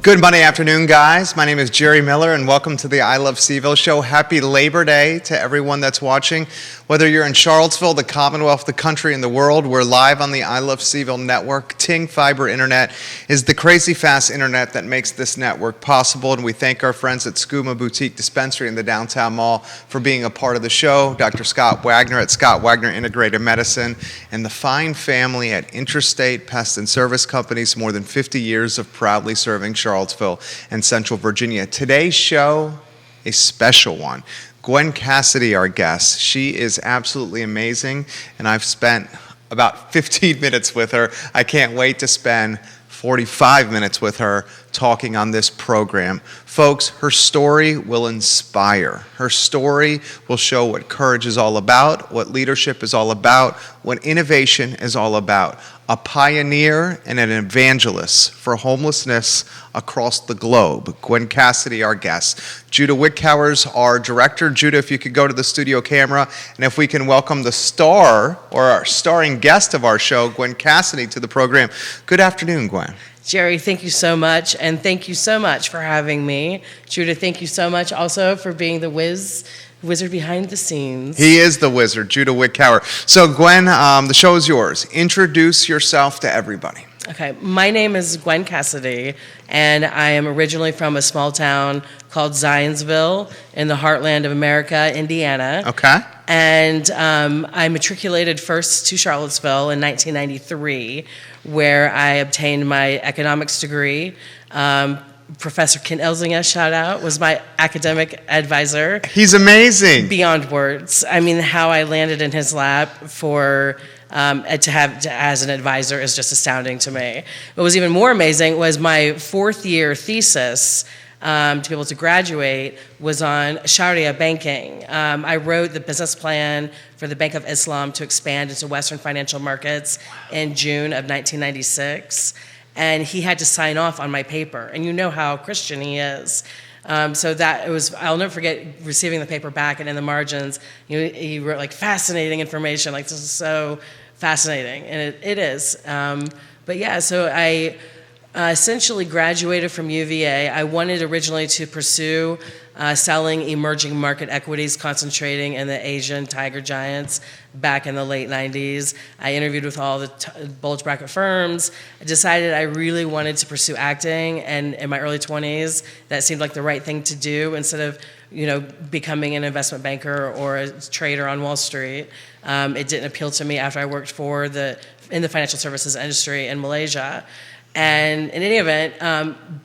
Good Monday afternoon, guys. My name is Jerry Miller, and welcome to the I Love CVille Show. Happy Labor Day to everyone that's watching. Whether you're in Charlottesville, the Commonwealth, the country, and the world, we're live on the I Love CVille Network. Ting Fiber Internet is the crazy fast internet that makes this network possible, and we thank our friends at Skooma Boutique Dispensary in the downtown mall for being a part of the show, Dr. Scott Wagner at Scott Wagner Integrated Medicine, and the fine family at Interstate Pest and Service Companies, more than 50 years of proudly serving Charlottesville and Central Virginia. Today's show, a special one. Gwen Cassady, our guest. She is absolutely amazing, and I've spent about 15 minutes with her. I can't wait to spend 45 minutes with her talking on this program. Folks, her story will inspire. Her story will show what courage is all about, what leadership is all about, what innovation is all about. A pioneer and an evangelist for homelessness across the globe. Gwen Cassady, our guest. Judah Wickhauer's our director. Judah, if you could go to the studio camera, and if we can welcome the star, or our starring guest of our show, Gwen Cassady, to the program. Good afternoon, Gwen. Jerry, thank you so much, and thank you so much for having me. Judah, thank you so much also for being the wizard behind the scenes. He is the wizard, Judah Wickhauer. So Gwen, the show is yours. Introduce yourself to everybody. Okay, my name is Gwen Cassady, and I am originally from a small town called Zionsville in the heartland of America, Indiana. Okay. And I matriculated first to Charlottesville in 1993, where I obtained my economics degree. Professor Ken Elzinga, shout out, was my academic advisor. He's amazing. Beyond words. I mean, how I landed in his lap as an advisor is just astounding to me. What was even more amazing was my fourth year thesis to be able to graduate was on Sharia banking. I wrote the business plan for the Bank of Islam to expand into Western financial markets in June of 1996. And he had to sign off on my paper. And you know how Christian he is. So that it was, I'll never forget receiving the paper back, and in the margins, he wrote like fascinating information, like this is so fascinating, and it is. But yeah, so I essentially graduated from UVA. I wanted originally to pursue selling emerging market equities, concentrating in the Asian tiger giants back in the late 90s. I interviewed with all the bulge bracket firms. I decided I really wanted to pursue acting, and in my early 20s, that seemed like the right thing to do instead of becoming an investment banker or a trader on Wall Street. It didn't appeal to me after I worked in the financial services industry in Malaysia. And in any event,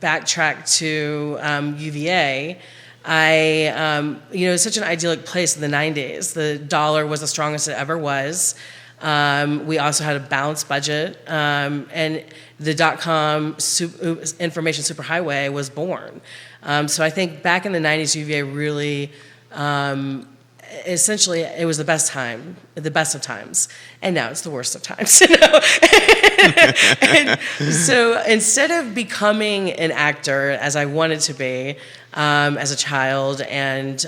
backtrack to UVA. It's such an idyllic place in the 90s. The dollar was the strongest it ever was. We also had a balanced budget, and the dot-com information superhighway was born. So I think back in the 90s, UVA really, essentially, it was the best of times, and now it's the worst of times. And so instead of becoming an actor, as I wanted to be as a child and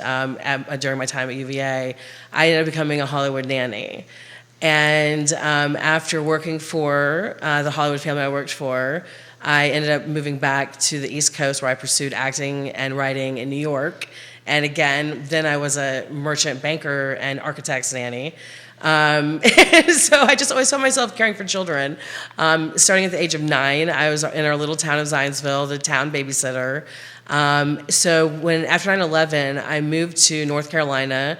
during my time at UVA, I ended up becoming a Hollywood nanny. And after working for the Hollywood family I worked for, I ended up moving back to the East Coast, where I pursued acting and writing in New York. And again, then I was a merchant banker and architect's nanny. So I just always saw myself caring for children. Starting at the age of 9, I was in our little town of Zionsville, the town babysitter. So after 9/11, I moved to North Carolina,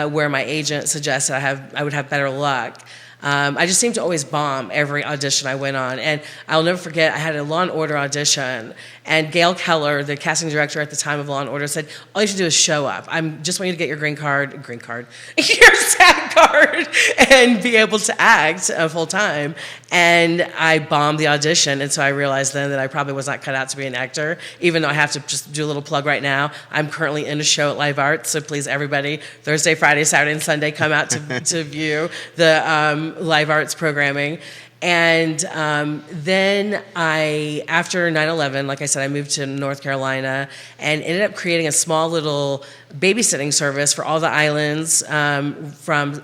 where my agent suggested I would have better luck. I just seemed to always bomb every audition I went on. And I'll never forget, I had a Law & Order audition, and Gail Keller, the casting director at the time of Law & Order, said, all you should do is show up. I just want you to get your green card, your SAG card, and be able to act full time. And I bombed the audition, and so I realized then that I probably was not cut out to be an actor, even though I have to just do a little plug right now. I'm currently in a show at Live Arts, so please, everybody, Thursday, Friday, Saturday, and Sunday, come out to view the Live Arts programming. And then after 9/11, like I said, I moved to North Carolina and ended up creating a small little babysitting service for all the islands from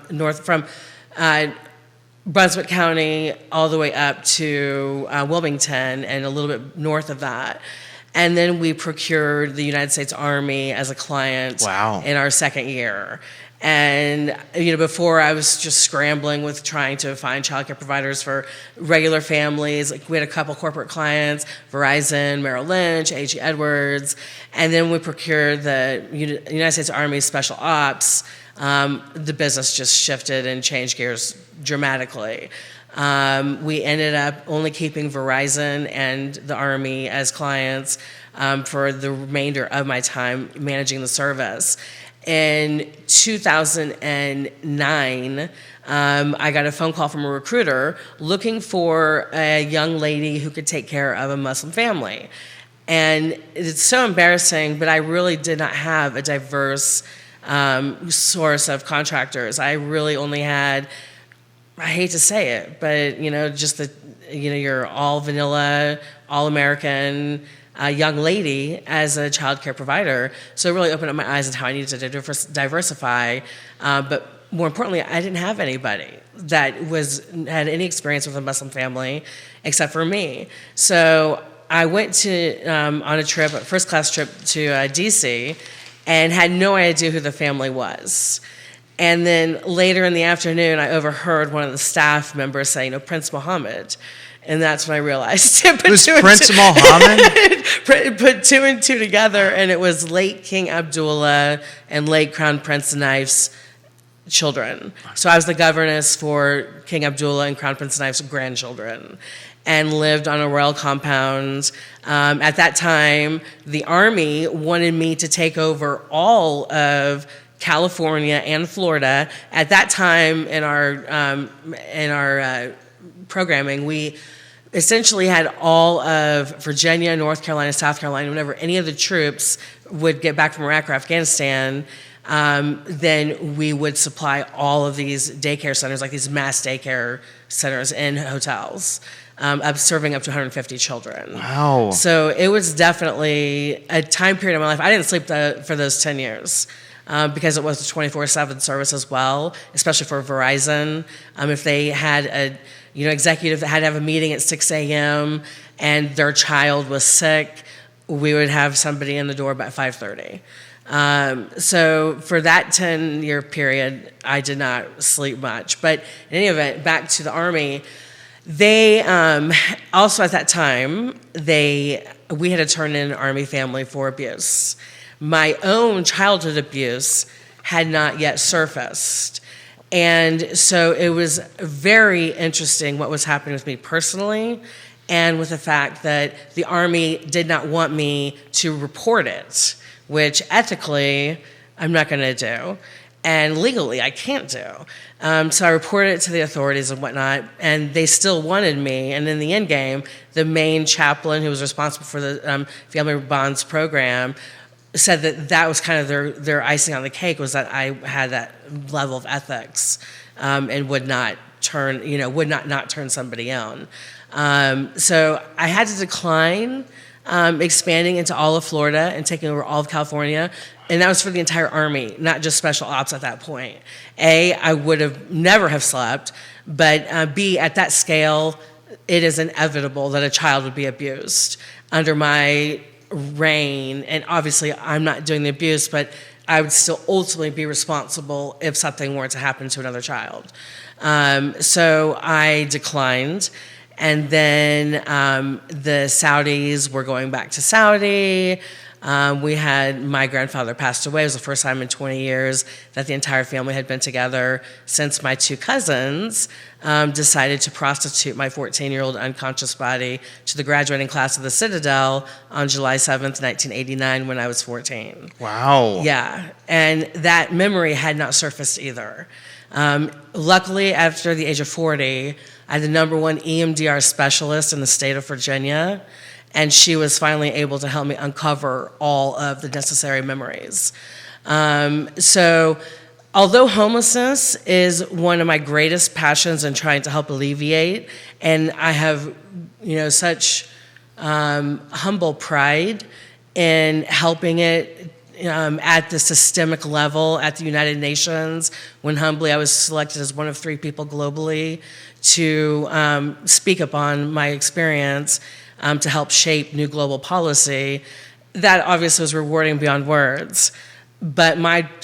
Brunswick County all the way up to Wilmington and a little bit north of that. And then we procured the United States Army as a client Wow. in our second year. And, before I was just scrambling with trying to find childcare providers for regular families. Like, we had a couple corporate clients, Verizon, Merrill Lynch, A.G. Edwards. And then we procured the United States Army Special Ops. The business just shifted and changed gears dramatically. We ended up only keeping Verizon and the Army as clients for the remainder of my time managing the service. In 2009, I got a phone call from a recruiter looking for a young lady who could take care of a Muslim family. And it's so embarrassing, but I really did not have a diverse source of contractors. I really only had, I hate to say it, but just your all vanilla, all American young lady as a child care provider. So it really opened up my eyes on how I needed to diversify. But more importantly, I didn't have anybody that had any experience with a Muslim family except for me. So I went to on a first class trip to DC, and had no idea who the family was. And then later in the afternoon, I overheard one of the staff members say, Prince Mohammed. And that's when I realized. It was Prince Mohammed? Put two and two together, and it was late King Abdullah and late Crown Prince Naif's children. So I was the governess for King Abdullah and Crown Prince Naif's grandchildren, and lived on a royal compound. At that time, the Army wanted me to take over all of California and Florida. At that time in our programming, we essentially had all of Virginia, North Carolina, South Carolina. Whenever any of the troops would get back from Iraq or Afghanistan, then we would supply all of these daycare centers, like these mass daycare centers in hotels, serving up to 150 children. Wow. So it was definitely a time period in my life. I didn't sleep for those 10 years. Because it was a 24/7 service as well, especially for Verizon. If they had a executive that had to have a meeting at 6 a.m. and their child was sick, we would have somebody in the door by 5:30. So for that 10-year period, I did not sleep much. But in any event, back to the Army, they also at that time, we had to turn in an Army family for abuse. My own childhood abuse had not yet surfaced. And so it was very interesting what was happening with me personally, and with the fact that the Army did not want me to report it, which ethically I'm not going to do, and legally I can't do. So I reported it to the authorities and whatnot, and they still wanted me. And in the end game, the main chaplain who was responsible for the Family Bonds program said that was kind of their icing on the cake, was that I had that level of ethics and would not turn somebody on. So I had to decline expanding into all of Florida and taking over all of California. And that was for the entire Army, not just special ops at that point. A, I would have never have slept, but B, at that scale, it is inevitable that a child would be abused under my reign. And obviously, I'm not doing the abuse, but I would still ultimately be responsible if something were to happen to another child. So I declined. And then the Saudis were going back to Saudi. We had, my grandfather passed away. It was the first time in 20 years that the entire family had been together since my two cousins decided to prostitute my 14-year-old unconscious body to the graduating class of the Citadel on July 7th, 1989, when I was 14. Wow. Yeah, and that memory had not surfaced either. Luckily, after the age of 40, I had the #1 EMDR specialist in the state of Virginia, and she was finally able to help me uncover all of the necessary memories. So although homelessness is one of my greatest passions in trying to help alleviate, and I have such humble pride in helping it at the systemic level at the United Nations, when humbly I was selected as one of 3 people globally to speak upon my experience. to help shape new global policy. That obviously was rewarding beyond words. But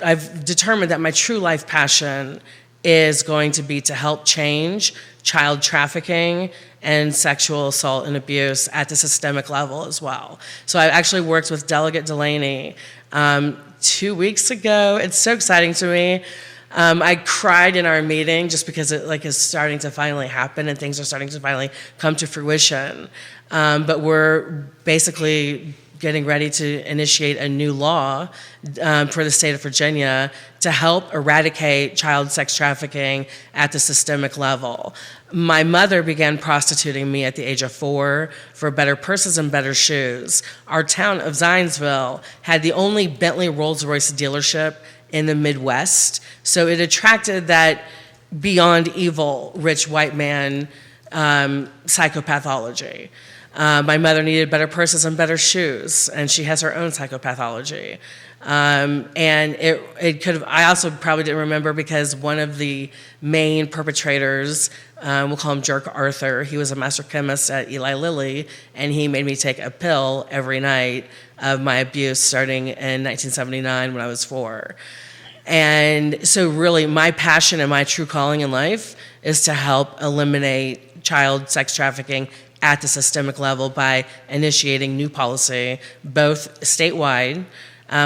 I've determined that my true life passion is going to be to help change child trafficking and sexual assault and abuse at the systemic level as well. So I actually worked with Delegate Delaney 2 weeks ago. It's so exciting to me. I cried in our meeting just because it is starting to finally happen and things are starting to finally come to fruition. But we're basically getting ready to initiate a new law for the state of Virginia to help eradicate child sex trafficking at the systemic level. My mother began prostituting me at the age of 4 for better purses and better shoes. Our town of Zionsville had the only Bentley Rolls-Royce dealership in the Midwest, so it attracted that beyond evil rich white man psychopathology. My mother needed better purses and better shoes, and she has her own psychopathology. And it could have, I also probably didn't remember because one of the main perpetrators, we'll call him Jerk Arthur, he was a master chemist at Eli Lilly, and he made me take a pill every night of my abuse starting in 1979 when I was 4. And so really my passion and my true calling in life is to help eliminate child sex trafficking at the systemic level by initiating new policy, both statewide,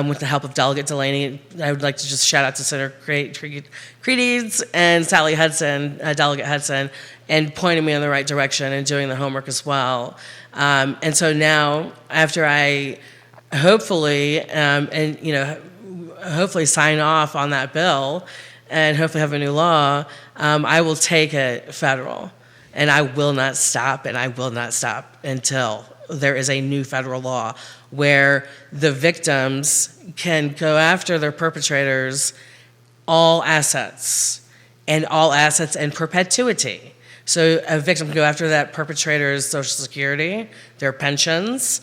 with the help of Delegate Delaney. I would like to just shout out to Senator Creedy and Sally Hudson, Delegate Hudson, and pointing me in the right direction and doing the homework as well. And so now, after I hopefully, hopefully sign off on that bill and hopefully have a new law, I will take it federal. And I will not stop, and I will not stop until there is a new federal law where the victims can go after their perpetrators all assets in perpetuity. So a victim can go after that perpetrator's Social Security, their pensions,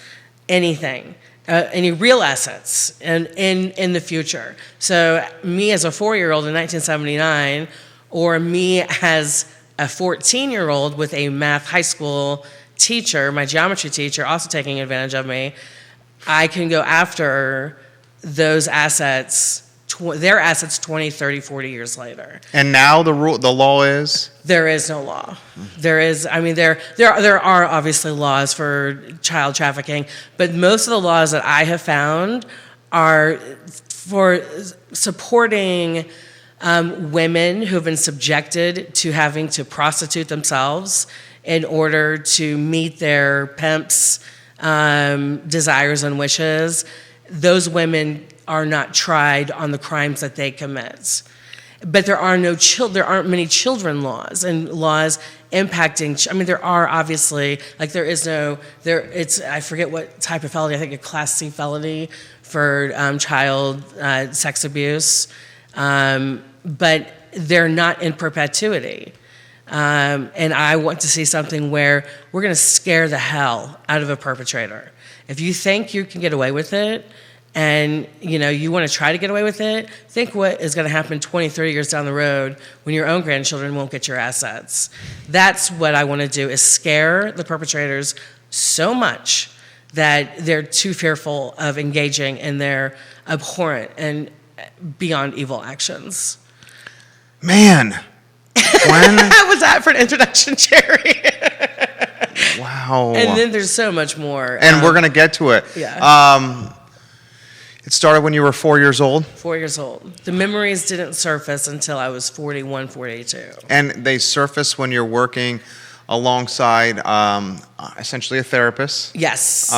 anything, any real assets in the future. So me as a 4-year-old in 1979, or me as a 14-year-old with a math high school teacher, my geometry teacher, also taking advantage of me, I can go after those assets, their assets 20, 30, 40 years later. And now the law is? There is no law. There are obviously laws for child trafficking, but most of the laws that I have found are for supporting women who have been subjected to having to prostitute themselves in order to meet their pimps' desires and wishes. Those women are not tried on the crimes that they commit. But there aren't many children laws and laws impacting. There are obviously, I forget what type of felony. I think a Class C felony for child sex abuse. But they're not in perpetuity. And I want to see something where we're going to scare the hell out of a perpetrator. If you think you can get away with it and you want to try to get away with it, think what is going to happen 20, 30 years down the road when your own grandchildren won't get your assets. That's what I want to do, is scare the perpetrators so much that they're too fearful of engaging in their abhorrent and beyond evil actions. Man, Gwen. How was that for an introduction, Jerry? Wow. And then there's so much more. And we're going to get to it. Yeah. It started when you were 4 years old? 4 years old. The memories didn't surface until I was 41, 42. And they surface when you're working alongside essentially a therapist? Yes.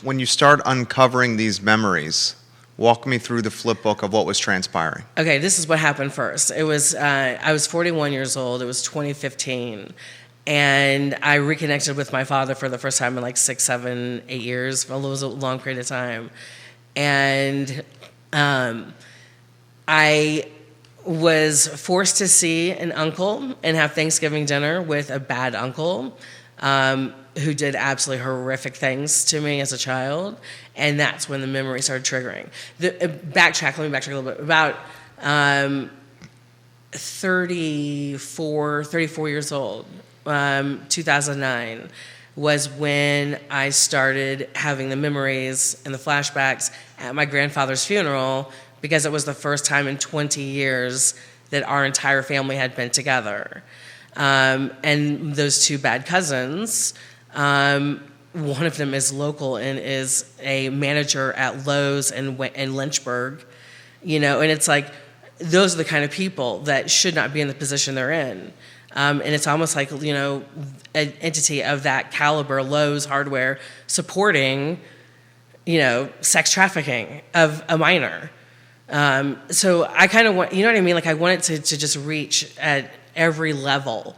When you start uncovering these memories, walk me through the flip book of what was transpiring. Okay, this is what happened first. It was, I was 41 years old. It was 2015. And I reconnected with my father for the first time in like 6, 7, 8 years. It was a long period of time. And I was forced to see an uncle and have Thanksgiving dinner with a bad uncle who did absolutely horrific things to me as a child. And that's when the memory started triggering. Let me backtrack a little bit. About 34 years old, 2009, was when I started having the memories and the flashbacks at my grandfather's funeral, because it was the first time in 20 years that our entire family had been together. And those two bad cousins, one of them is local and is a manager at Lowe's in Lynchburg, and it's like, those are the kind of people that should not be in the position they're in. And it's almost like, an entity of that caliber, Lowe's Hardware, supporting, sex trafficking of a minor. So I kind of want, you know what I mean? Like, I want it to just reach at every level.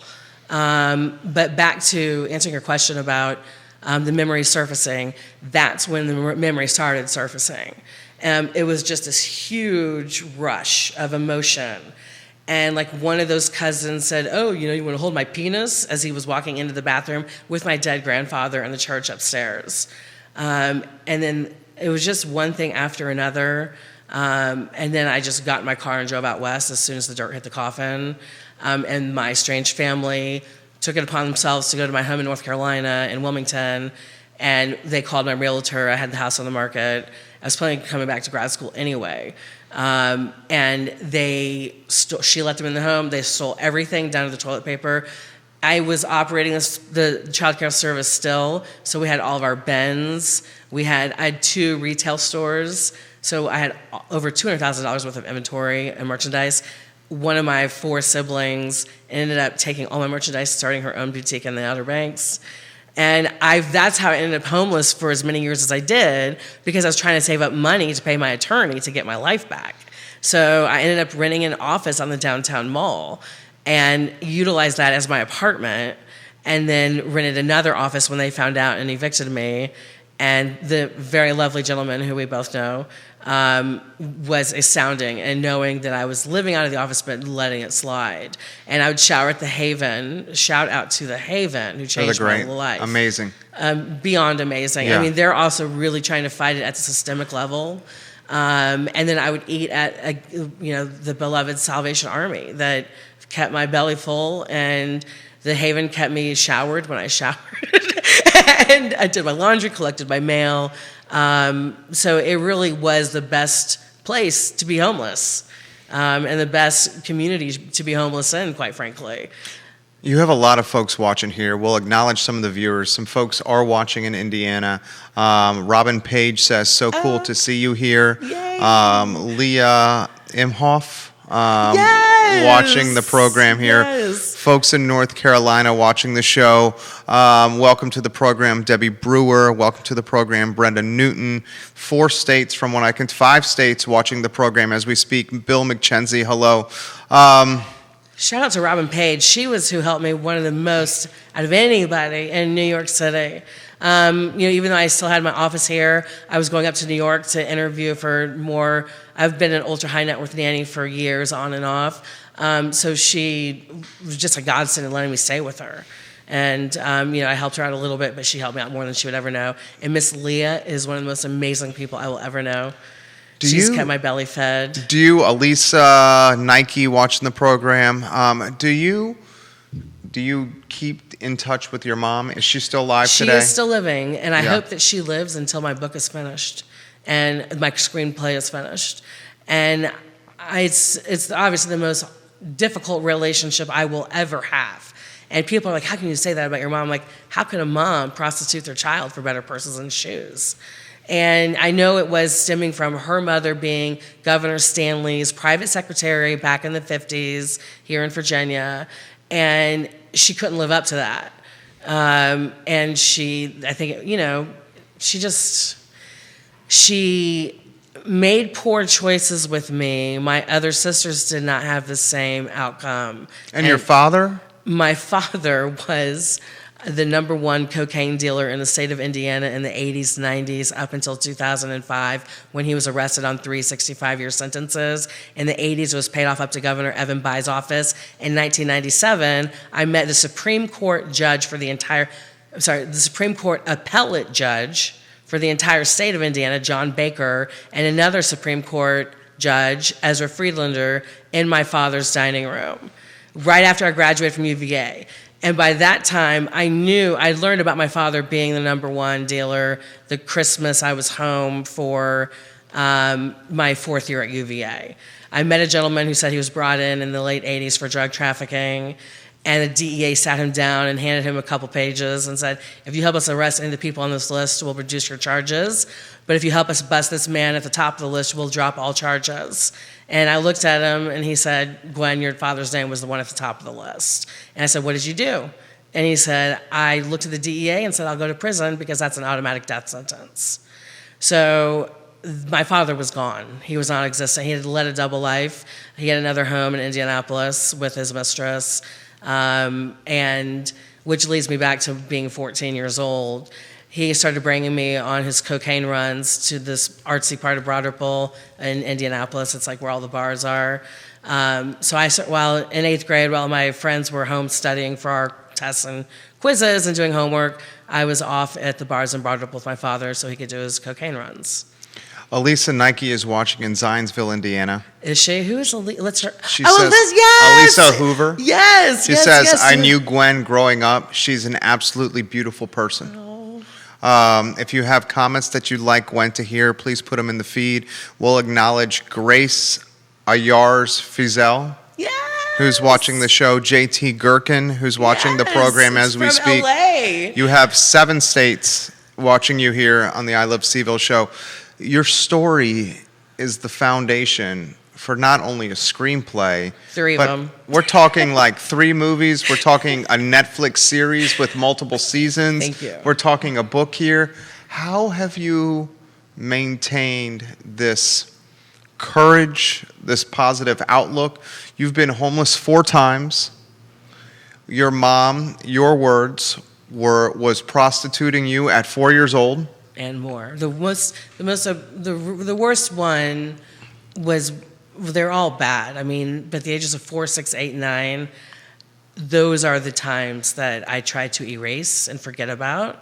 But back to answering your question about the memory surfacing, that's when the memory started surfacing. It was just this huge rush of emotion. And like one of those cousins said, "Oh, you want to hold my penis?" as he was walking into the bathroom with my dead grandfather in the church upstairs. And then it was just one thing after another. And then I just got in my car and drove out west as soon as the dirt hit the coffin. And my estranged family took it upon themselves to go to my home in North Carolina in Wilmington. And they called my realtor. I had the house on the market. I was planning on coming back to grad school anyway. And she let them in the home. They stole everything down to the toilet paper. I was operating the child care service still, so we had all of our bins. I had 2 retail stores, so I had over $200,000 worth of inventory and merchandise. One of my 4 siblings ended up taking all my merchandise, starting her own boutique in the Outer Banks. And that's how I ended up homeless for as many years as I did, because I was trying to save up money to pay my attorney to get my life back. So I ended up renting an office on the downtown mall and utilized that as my apartment, and then rented another office when they found out and evicted me. And the very lovely gentleman who we both know was astounding, and knowing that I was living out of the office but letting it slide. And I would shower at the Haven. Shout out to the Haven, who changed my life. Amazing. Beyond amazing. Yeah. I mean, they're also really trying to fight it at the systemic level. And then I would eat at the beloved Salvation Army that kept my belly full, and the Haven kept me showered when I showered. And I did my laundry, collected my mail. So it really was the best place to be homeless, and the best community to be homeless in, quite frankly. You have a lot of folks watching here. We'll acknowledge some of the viewers. Some folks are watching in Indiana. Robin Page says, "So cool to see you here." Leah Imhoff watching the program here. Yes. Folks in North Carolina watching the show. Welcome to the program, Debbie Brewer. Welcome to the program, Brenda Newton. 5 states watching the program as we speak. Bill McKenzie, hello. Shout out to Robin Page. She was who helped me one of the most out of anybody in New York City. Even though I still had my office here, I was going up to New York to interview for more. I've been an ultra high net worth nanny for years on and off. So she was just a godsend in letting me stay with her. And, I helped her out a little bit, but she helped me out more than she would ever know. And Miss Leah is one of the most amazing people I will ever know. She's kept my belly fed. Do you, Elisa Nike, watching the program, do you keep in touch with your mom? Is she still alive today? She is still living, and I hope that she lives until my book is finished and my screenplay is finished. And it's obviously the most difficult relationship I will ever have. And people are like, "How can you say that about your mom?" I'm like, how can a mom prostitute their child for better purses and shoes? And I know it was stemming from her mother being Governor Stanley's private secretary back in the 50s here in Virginia, and she couldn't live up to that. And she made poor choices with me. My other sisters did not have the same outcome. And your father? My father was the #1 cocaine dealer in the state of Indiana in the 80s, 90s, up until 2005, when he was arrested on 3 65-year sentences. In the 80s, it was paid off up to Governor Evan Bayh's office. In 1997, I met the Supreme Court Supreme Court appellate judge for the entire state of Indiana, John Baker, and another Supreme Court judge, Ezra Friedlander, in my father's dining room. right after I graduated from UVA. And by that time, I learned about my father being the number one dealer the Christmas I was home for my fourth year at UVA. I met a gentleman who said he was brought in the late 80s for drug trafficking, and the DEA sat him down and handed him a couple pages and said, if you help us arrest any of the people on this list, we'll reduce your charges. But if you help us bust this man at the top of the list, we'll drop all charges. And I looked at him and he said, Gwen, your father's name was the one at the top of the list. And I said, what did you do? And he said, I looked at the DEA and said, I'll go to prison because that's an automatic death sentence. So my father was gone. He was non-existent. He had led a double life. He had another home in Indianapolis with his mistress. And which leads me back to being 14 years old. He started bringing me on his cocaine runs to this artsy part of Broad Ripple in Indianapolis. It's like where all the bars are. While in 8th grade, while my friends were home studying for our tests and quizzes and doing homework, I was off at the bars in Broad Ripple with my father so he could do his cocaine runs. Elisa Nike is watching in Zionsville, Indiana. Is she? Who is Elisa? She says, Liz, yes! Elisa Hoover. Yes, She yes, says, yes. I knew Gwen growing up. She's an absolutely beautiful person. If you have comments that you'd like Gwen to hear, please put them in the feed. We'll acknowledge Grace Ayars Fizel, Yes! who's watching the show, JT Gherkin, who's watching the program as we from speak. LA. You have 7 states watching you here on the I Love CVille show. Your story is the foundation for not only a screenplay, 3 of but them. we're talking like 3 movies. We're talking a Netflix series with multiple seasons. Thank you. We're talking a book here. How have you maintained this courage, this positive outlook? You've been homeless 4 times. Your mom, your words, was prostituting you at 4 years old. And more. The worst one was, they're all bad. I mean, but the ages of 4, 6, 8, 9, those are the times that I try to erase and forget about.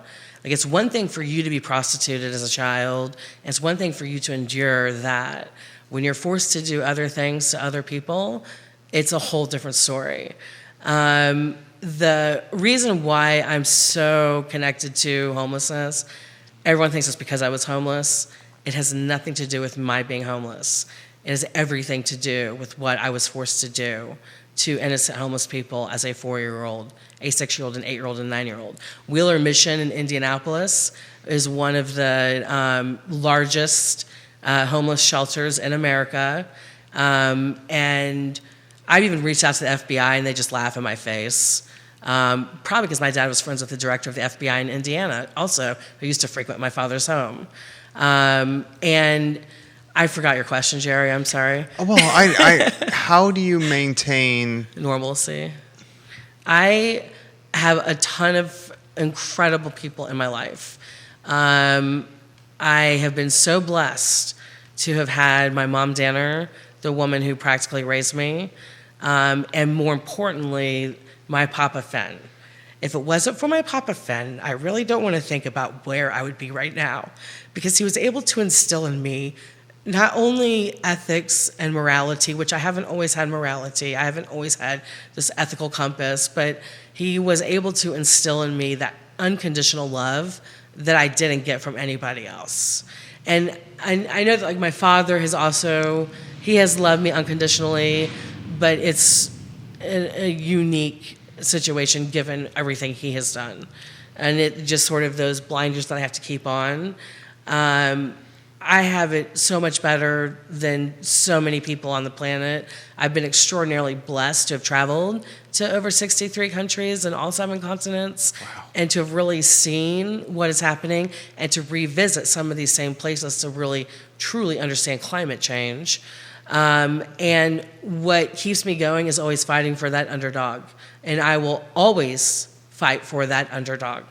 Like, it's one thing for you to be prostituted as a child, and it's one thing for you to endure that. When you're forced to do other things to other people, it's a whole different story. The reason why I'm so connected to homelessness, everyone thinks it's because I was homeless. It has nothing to do with my being homeless. It has everything to do with what I was forced to do to innocent homeless people as a 4-year-old, a 6-year-old, an 8-year-old, and a 9-year-old. Wheeler Mission in Indianapolis is one of the largest homeless shelters in America. And I've even reached out to the FBI and they just laugh in my face. Probably because my dad was friends with the director of the FBI in Indiana also, who used to frequent my father's home. And I forgot your question, Jerry, I'm sorry. Well, how do you maintain Normalcy. I have a ton of incredible people in my life. I have been so blessed to have had my mom, Danner, the woman who practically raised me, and more importantly, my Papa Fenn. If it wasn't for my Papa Fenn, I really don't want to think about where I would be right now, because he was able to instill in me not only ethics and morality, which I haven't always had morality, I haven't always had this ethical compass, but he was able to instill in me that unconditional love that I didn't get from anybody else. And I know that, like, my father has also, he has loved me unconditionally, but it's a unique situation given everything he has done. And it just sort of those blinders that I have to keep on. I have it so much better than so many people on the planet. I've been extraordinarily blessed to have traveled to over 63 countries and all 7 continents. Wow. And to have really seen what is happening and to revisit some of these same places to really, truly understand climate change. And what keeps me going is always fighting for that underdog. And I will always fight for that underdog,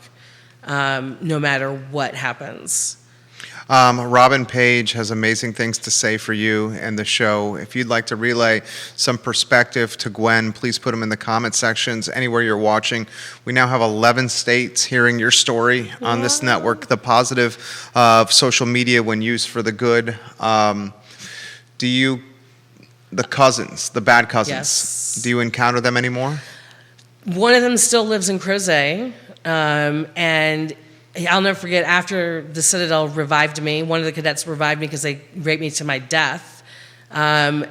no matter what happens. Robin Page has amazing things to say for you and the show. If you'd like to relay some perspective to Gwen, please put them in the comment sections anywhere you're watching. We now have 11 states hearing your story on this network, the positive of social media when used for the good. The cousins, the bad cousins. Yes. Do you encounter them anymore? One of them still lives in Crozet, and I'll never forget, after the Citadel revived me, one of the cadets revived me because they raped me to my death.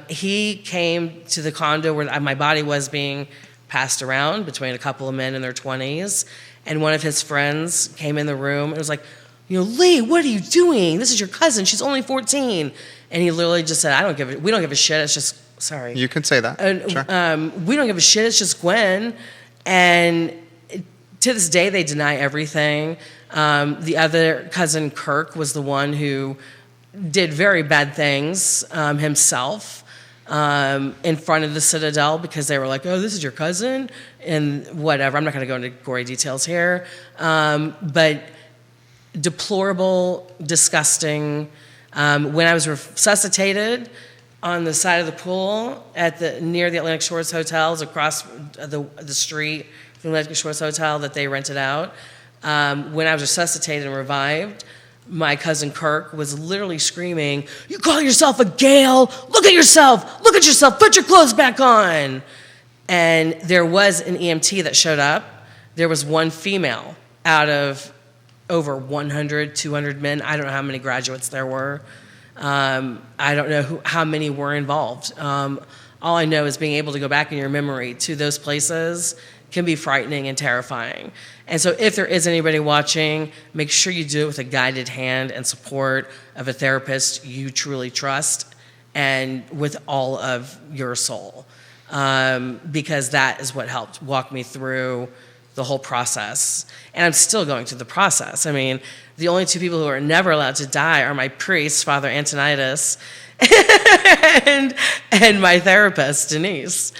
He came to the condo where my body was being passed around between a couple of men in their 20s, and one of his friends came in the room and was like, Lee, what are you doing? This is your cousin. She's only 14. And he literally just said, we don't give a shit. It's just, sorry. You can say that. Sure. We don't give a shit. It's just Gwen. And to this day, they deny everything. The other cousin, Kirk, was the one who did very bad things himself in front of the Citadel because they were like, oh, this is your cousin? And whatever. I'm not going to go into gory details here. But deplorable, disgusting. When I was resuscitated on the side of the pool near the Atlantic Shores hotels across the street from the Atlantic Shores Hotel that they rented out, when I was resuscitated and revived, my cousin Kirk was literally screaming, "You call yourself a Gale? Look at yourself! Look at yourself! Put your clothes back on!" And there was an EMT that showed up. There was one female out of over 100, 200 men. I don't know how many graduates there were. I don't know how many were involved. All I know is being able to go back in your memory to those places can be frightening and terrifying. And so if there is anybody watching, make sure you do it with a guided hand and support of a therapist you truly trust and with all of your soul. Because that is what helped walk me through the whole process. And I'm still going through the process. I mean, the only two people who are never allowed to die are my priest, Father Antonitis, and my therapist, Denise.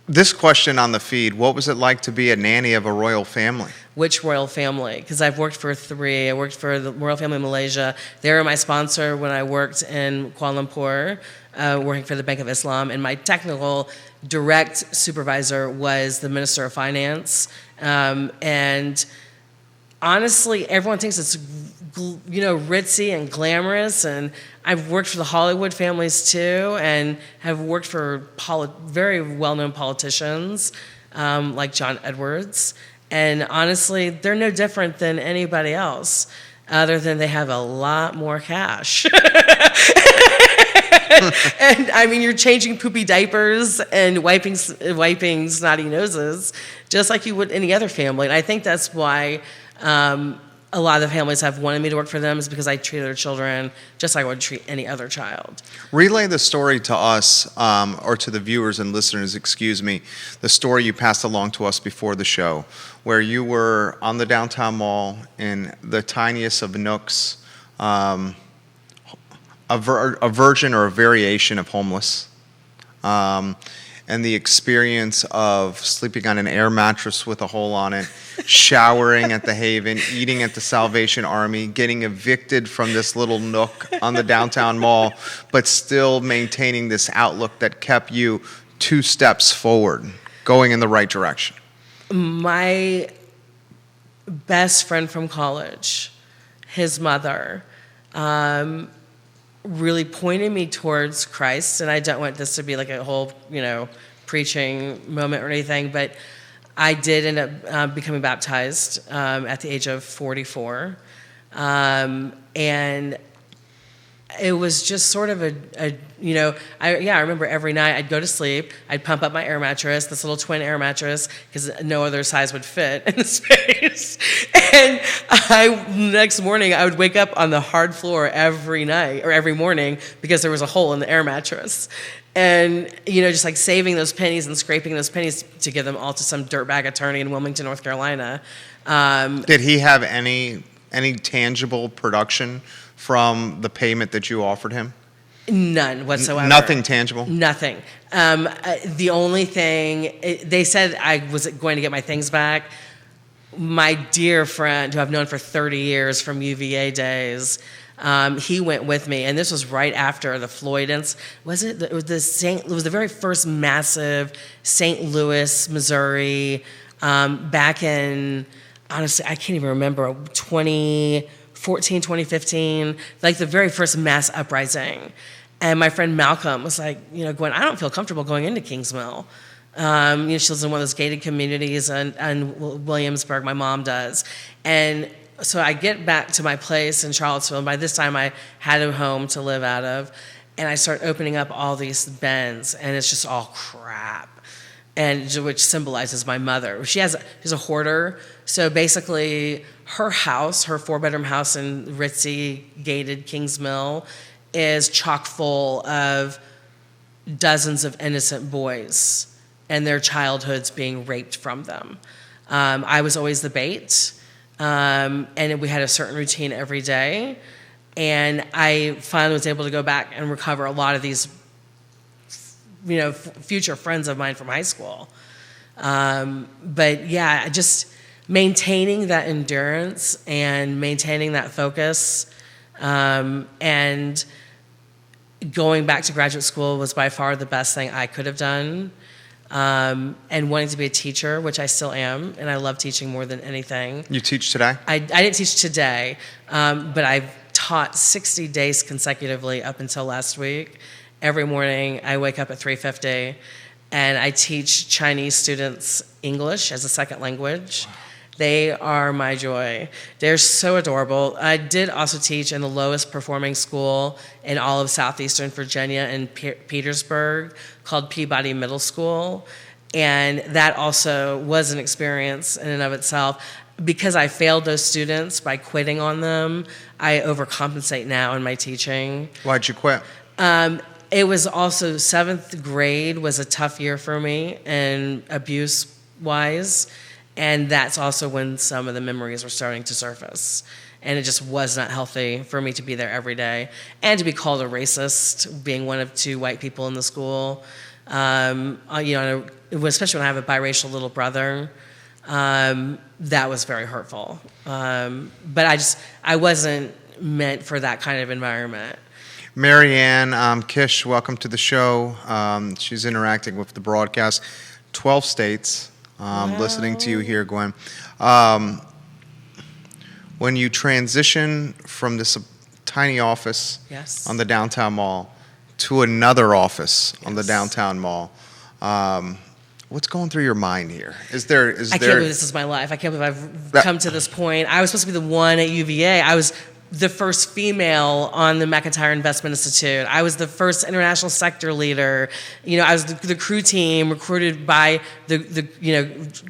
This question on the feed, what was it like to be a nanny of a royal family? Which royal family? Because I've worked for three. I worked for the royal family in Malaysia. They were my sponsor when I worked in Kuala Lumpur, working for the Bank of Islam. And my technical direct supervisor was the Minister of Finance. And honestly, everyone thinks it's, ritzy and glamorous. And I've worked for the Hollywood families too, and have worked for very well-known politicians like John Edwards. And honestly, they're no different than anybody else, other than they have a lot more cash. And I mean, you're changing poopy diapers and wiping snotty noses, just like you would any other family. And I think that's why a lot of the families have wanted me to work for them, is because I treat their children just like I would treat any other child. Relay the story to us, or to the viewers and listeners, the story you passed along to us before the show, where you were on the downtown mall in the tiniest of nooks, a version or a variation of homeless, and the experience of sleeping on an air mattress with a hole on it, showering at the Haven, eating at the Salvation Army, getting evicted from this little nook on the downtown mall, but still maintaining this outlook that kept you 2 steps forward, going in the right direction. My best friend from college, his mother, really pointed me towards Christ, and I don't want this to be like a whole, preaching moment or anything, but I did end up becoming baptized at the age of 44, and it was just sort of I remember every night I'd go to sleep, I'd pump up my air mattress, this little twin air mattress, because no other size would fit in the space. And next morning I would wake up on the hard floor every night or every morning because there was a hole in the air mattress. And, just like saving those pennies and scraping those pennies to give them all to some dirtbag attorney in Wilmington, North Carolina. Did he have any tangible production from the payment that you offered him? None whatsoever. Nothing tangible? Nothing. The only thing, they said I was going to get my things back. My dear friend, who I've known for 30 years from UVA days, he went with me, and this was right after the Floyd incident. It was the very first massive St. Louis, Missouri, back in, honestly, I can't even remember, 2014, 2015, like the very first mass uprising. And my friend Malcolm was like, Gwen, I don't feel comfortable going into Kings Mill. She lives in one of those gated communities in Williamsburg. My mom does. And so I get back to my place in Charlottesville, and by this time I had a home to live out of, and I start opening up all these bins, and it's just all crap, and which symbolizes my mother. She's a hoarder, so basically her house, her 4-bedroom house in ritzy gated Kings Mill, is chock full of dozens of innocent boys and their childhoods being raped from them. I was always the bait. And we had a certain routine every day. And I finally was able to go back and recover a lot of these, future friends of mine from high school. But yeah, just maintaining that endurance and maintaining that focus, and going back to graduate school was by far the best thing I could have done. And wanting to be a teacher, which I still am, and I love teaching more than anything. You teach today? I didn't teach today, but I've taught 60 days consecutively up until last week. Every morning I wake up at 3:50, and I teach Chinese students English as a second language. Wow. They are my joy. They're so adorable. I did also teach in the lowest performing school in all of southeastern Virginia in Petersburg called Peabody Middle School. And that also was an experience in and of itself. Because I failed those students by quitting on them, I overcompensate now in my teaching. Why'd you quit? It was also 7th grade was a tough year for me, and abuse-wise. And that's also when some of the memories were starting to surface. And it just was not healthy for me to be there every day. And to be called a racist, being one of 2 white people in the school. Especially when I have a biracial little brother. That was very hurtful. But I wasn't meant for that kind of environment. Marianne Kish, welcome to the show. She's interacting with the broadcast. 12 states. Wow. Listening to you here, Gwen. When you transition from this tiny office Yes. on the downtown mall to another office on the Yes. downtown mall, what's going through your mind here? I can't believe this is my life. I can't believe I've come to this point. I was supposed to be the one at UVA. I was the first female on the McIntyre Investment Institute. I was the first international sector leader. I was the crew team recruited by the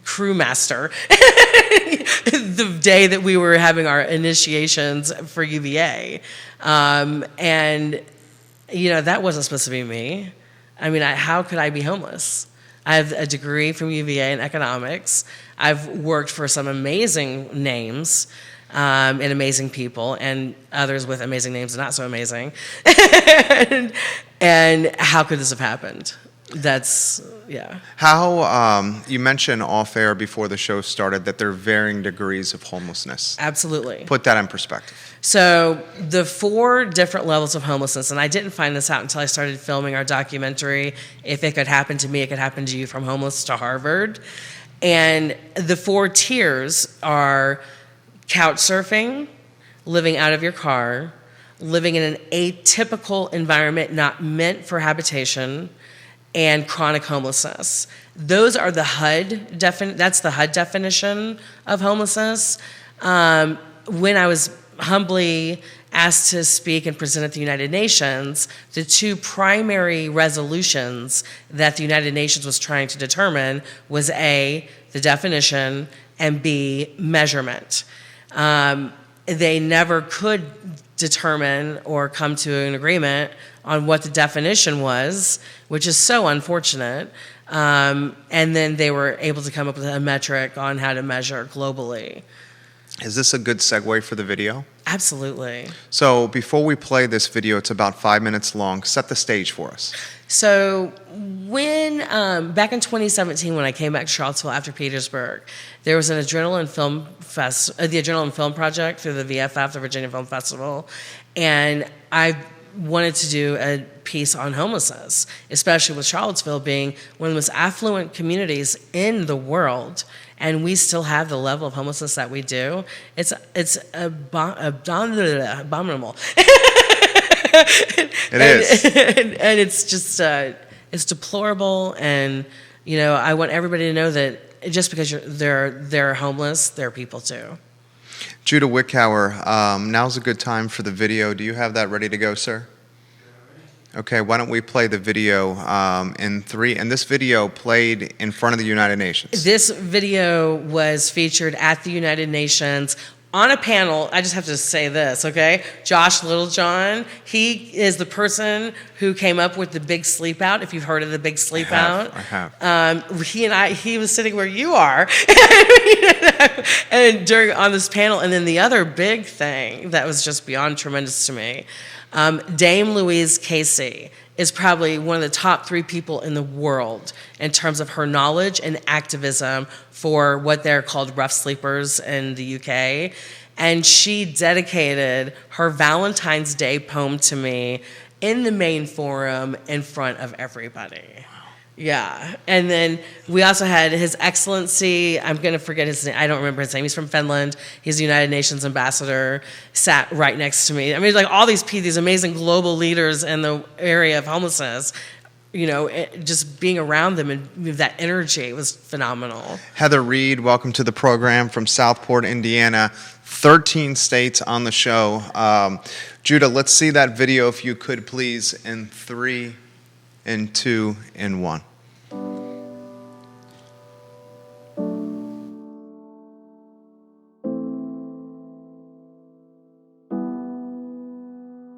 crew master the day that we were having our initiations for UVA. That wasn't supposed to be me. I mean, how could I be homeless? I have a degree from UVA in economics. I've worked for some amazing names. And amazing people, and others with amazing names and not so amazing. and how could this have happened? Yeah. How, you mentioned off air before the show started that there are varying degrees of homelessness. Absolutely. Put that in perspective. So the 4 different levels of homelessness, and I didn't find this out until I started filming our documentary, If It Could Happen to Me, It Could Happen to You, From Homeless to Harvard. And the 4 tiers are couch surfing, living out of your car, living in an atypical environment not meant for habitation, and chronic homelessness. Those are the that's the HUD definition of homelessness. When I was humbly asked to speak and present at the United Nations, the 2 primary resolutions that the United Nations was trying to determine was A, the definition, and B, measurement. They never could determine or come to an agreement on what the definition was, which is so unfortunate. And then they were able to come up with a metric on how to measure globally. Is this a good segue for the video? Absolutely. So before we play this video, it's about 5 minutes long. Set the stage for us. So when, back in 2017, when I came back to Charlottesville after Petersburg, there was an the Adrenaline Film Project through the VFF, the Virginia Film Festival, and I wanted to do a piece on homelessness, especially with Charlottesville being one of the most affluent communities in the world, and we still have the level of homelessness that we do. It's abominable. It is. And it's just, it's deplorable, and I want everybody to know that just because they're homeless, they're people too. Judah Wickower, now's a good time for the video. Do you have that ready to go, sir? Okay, why don't we play the video in 3? And this video played in front of the United Nations. This video was featured at the United Nations on a panel. I just have to say this, okay? Josh Littlejohn, he is the person who came up with the Big Sleep Out, if you've heard of the Big Sleep Out. I have. He was sitting where you are and on this panel. And then the other big thing that was just beyond tremendous to me, Dame Louise Casey is probably one of the top 3 people in the world in terms of her knowledge and activism for what they're called rough sleepers in the UK. And she dedicated her Valentine's Day poem to me in the main forum in front of everybody. Yeah. And then we also had His Excellency, I'm going to forget his name, I don't remember his name, he's from Finland, he's the United Nations ambassador, sat right next to me. I mean, like all these amazing global leaders in the area of homelessness, just being around them and that energy was phenomenal. Heather Reed, welcome to the program from Southport, Indiana. 13 states on the show. Judah, let's see that video if you could, please, in 3, in 2, in 1.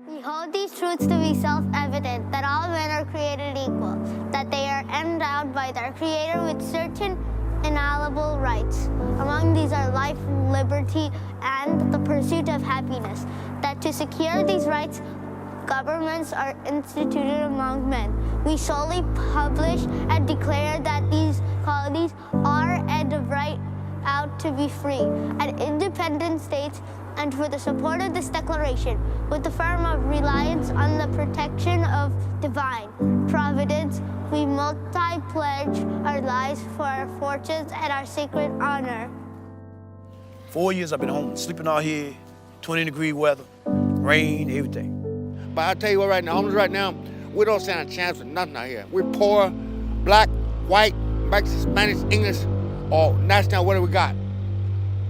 We hold these truths to be self-evident, that all men are created equal, that they are endowed by their Creator with certain inalienable rights. Among these are life, liberty, and the pursuit of happiness, that to secure these rights, governments are instituted among men. We solely publish and declare that these qualities are and of right out to be free and independent states, and for the support of this declaration, with the firm of reliance on the protection of divine providence, we multi-pledge our lives for our fortunes and our sacred honor. 4 years I've been home, sleeping out here, 20-degree weather, rain, everything. But I'll tell you what, right now, homeless right now, we don't stand a chance for nothing out here. We're poor, black, white, Mexican, Spanish, English, or national, what do we got?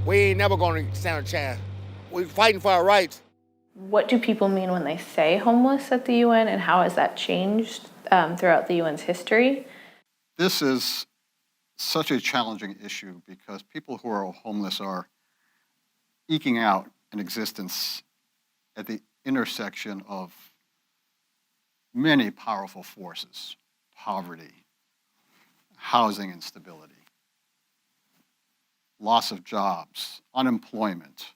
We ain't never gonna stand a chance. We're fighting for our rights. What do people mean when they say homeless at the UN, and how has that changed throughout the UN's history? This is such a challenging issue because people who are homeless are eking out an existence at the intersection of many powerful forces: poverty, housing instability, loss of jobs, unemployment,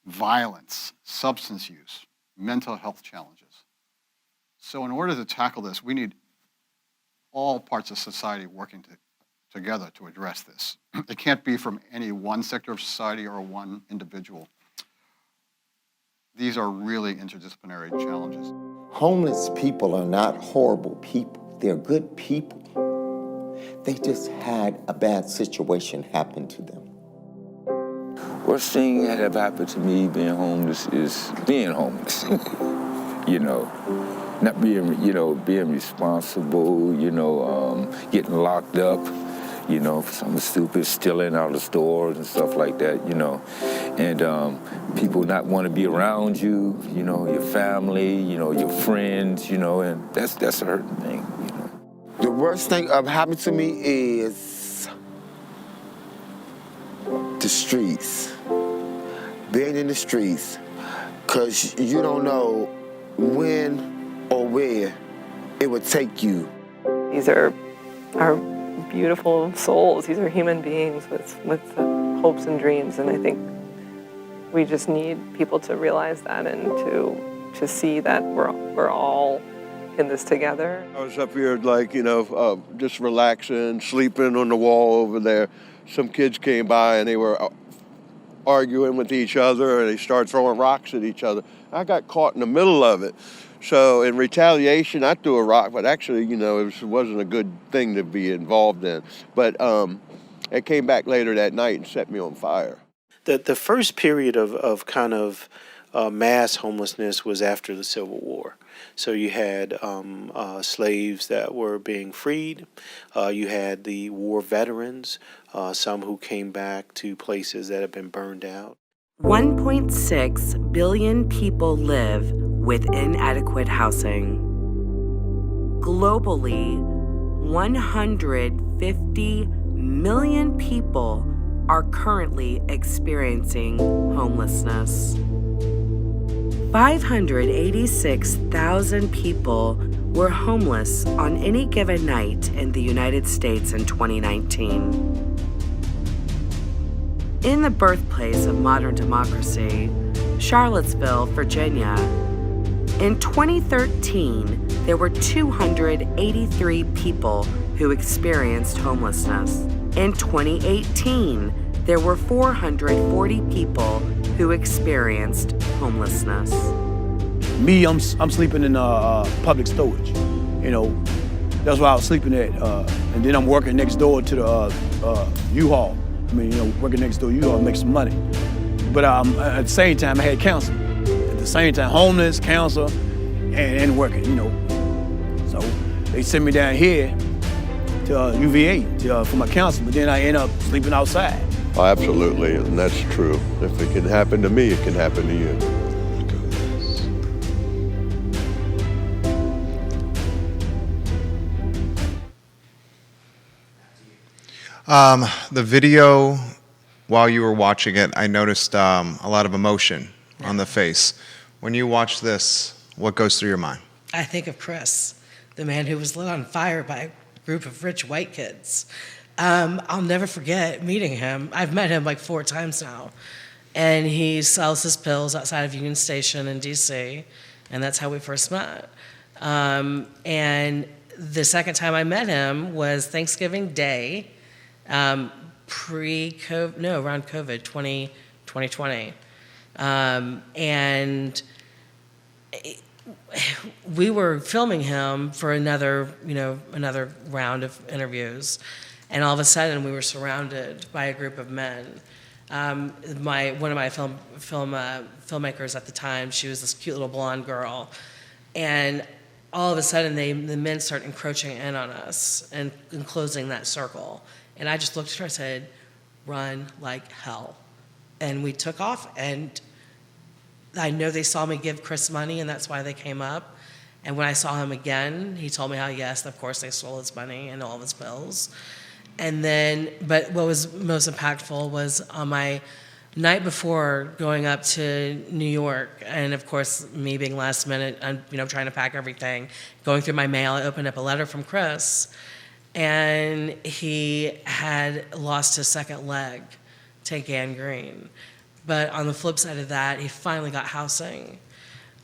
violence, substance use, mental health challenges. So in order to tackle this, we need all parts of society working together to address this. It can't be from any one sector of society or one individual. These are really interdisciplinary challenges. Homeless people are not horrible people. They're good people. They just had a bad situation happen to them. Worst thing that ever happened to me being homeless is being homeless. Not being, being responsible, getting locked up, for something stupid, stealing out of stores and stuff like that, and people not want to be around you, your family, your friends, and that's a hurting thing, The worst thing that happened to me is the streets, being in the streets, because you don't know when or where it would take you. These are our beautiful souls. These are human beings with hopes and dreams, and I think we just need people to realize that and to see that we're all in this together. I was up here just relaxing, sleeping on the wall over there. Some kids came by and they were arguing with each other and they started throwing rocks at each other. I got caught in the middle of it. So in retaliation, I threw a rock, but actually, it wasn't a good thing to be involved in. But it came back later that night and set me on fire. The first period of kind of mass homelessness was after the Civil War. So you had slaves that were being freed. You had the war veterans, some who came back to places that had been burned out. 1.6 billion people live with inadequate housing. Globally, 150 million people are currently experiencing homelessness. 586,000 people were homeless on any given night in the United States in 2019. In the birthplace of modern democracy, Charlottesville, Virginia, in 2013, there were 283 people who experienced homelessness. In 2018, there were 440 people who experienced homelessness. Me, I'm sleeping in public storage. You know, that's where I was sleeping at. And then I'm working next door to the U-Haul. I mean, you know, working next door to U-Haul makes some money. But at the same time, I had counseling. At the same time, homeless, counselor, and working, you know. So they sent me down here to UVA for my counseling, but then I end up sleeping outside. Oh, absolutely, and that's true. If it can happen to me, it can happen to you. The video, while you were watching it, I noticed a lot of emotion on the face. When you watch this, what goes through your mind? I think of Chris, the man who was lit on fire by a group of rich white kids. I'll never forget meeting him. I've met him like 4 times now. And he sells his pills outside of Union Station in D.C., and that's how we first met. And the second time I met him was Thanksgiving Day, around COVID, 2020. And we were filming him for another round of interviews. And all of a sudden, we were surrounded by a group of men. One of my filmmakers at the time, she was this cute little blonde girl. And all of a sudden, the men start encroaching in on us and closing that circle. And I just looked at her and said, "Run like hell." And we took off, and I know they saw me give Chris money, and that's why they came up. And when I saw him again, he told me how, yes, of course, they stole his money and all of his bills. And then, but what was most impactful was on my night before going up to New York, and of course, me being last minute, and trying to pack everything, going through my mail, I opened up a letter from Chris, and he had lost his second leg to gangrene. But on the flip side of that, he finally got housing.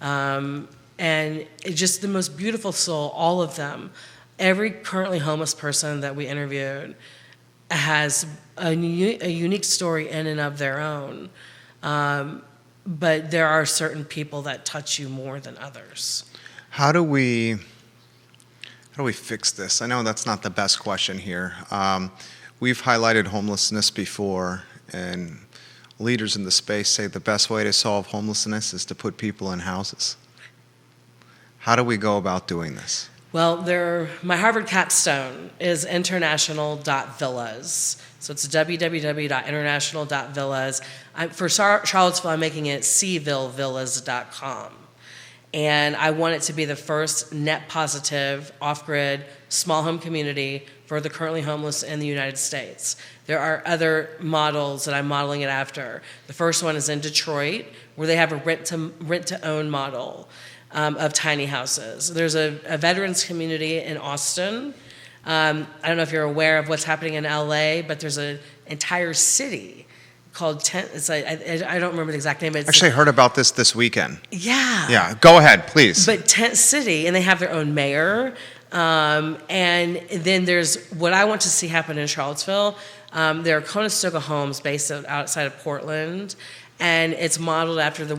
And it's just the most beautiful soul, all of them. Every currently homeless person that we interviewed has a unique story in and of their own. But there are certain people that touch you more than others. How do we fix this? I know that's not the best question here. We've highlighted homelessness before, and leaders in the space say the best way to solve homelessness is to put people in houses. How do we go about doing this? Well, my Harvard capstone is international.villas. So it's www.international.villas. For Charlottesville, I'm making it CVillevillas.com. And I want it to be the first net positive, off-grid, small home community for the currently homeless in the United States. There are other models that I'm modeling it after. The first one is in Detroit, where they have a rent-to-own model of tiny houses. There's a veterans community in Austin. I don't know if you're aware of what's happening in LA, but there's an entire city called Tent. It's like, I don't remember the exact name. Actually, I heard about this weekend. Yeah. Yeah, go ahead, please. But Tent City, and they have their own mayor. And then there's what I want to see happen in Charlottesville. There are Conestoga Homes based outside of Portland. And it's modeled after the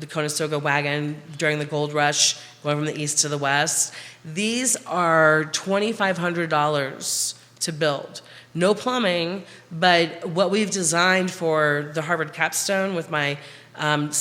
Conestoga wagon during the gold rush, going from the east to the west. These are $2,500 to build. No plumbing, but what we've designed for the Harvard capstone with my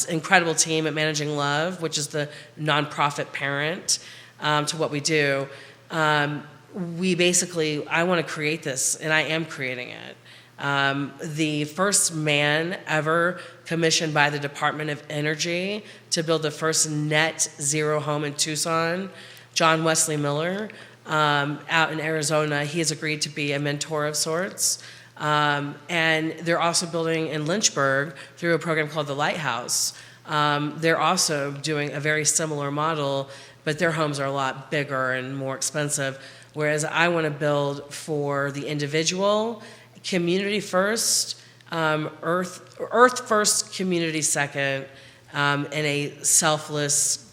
incredible team at Managing Love, which is the nonprofit parent to what we do. I want to create this, and I am creating it. The first man ever commissioned by the Department of Energy to build the first net zero home in Tucson, John Wesley Miller, out in Arizona. He has agreed to be a mentor of sorts. And they're also building in Lynchburg through a program called the Lighthouse. They're also doing a very similar model, but their homes are a lot bigger and more expensive. Whereas I want to build for the individual, community first, earth first, community second, and a selfless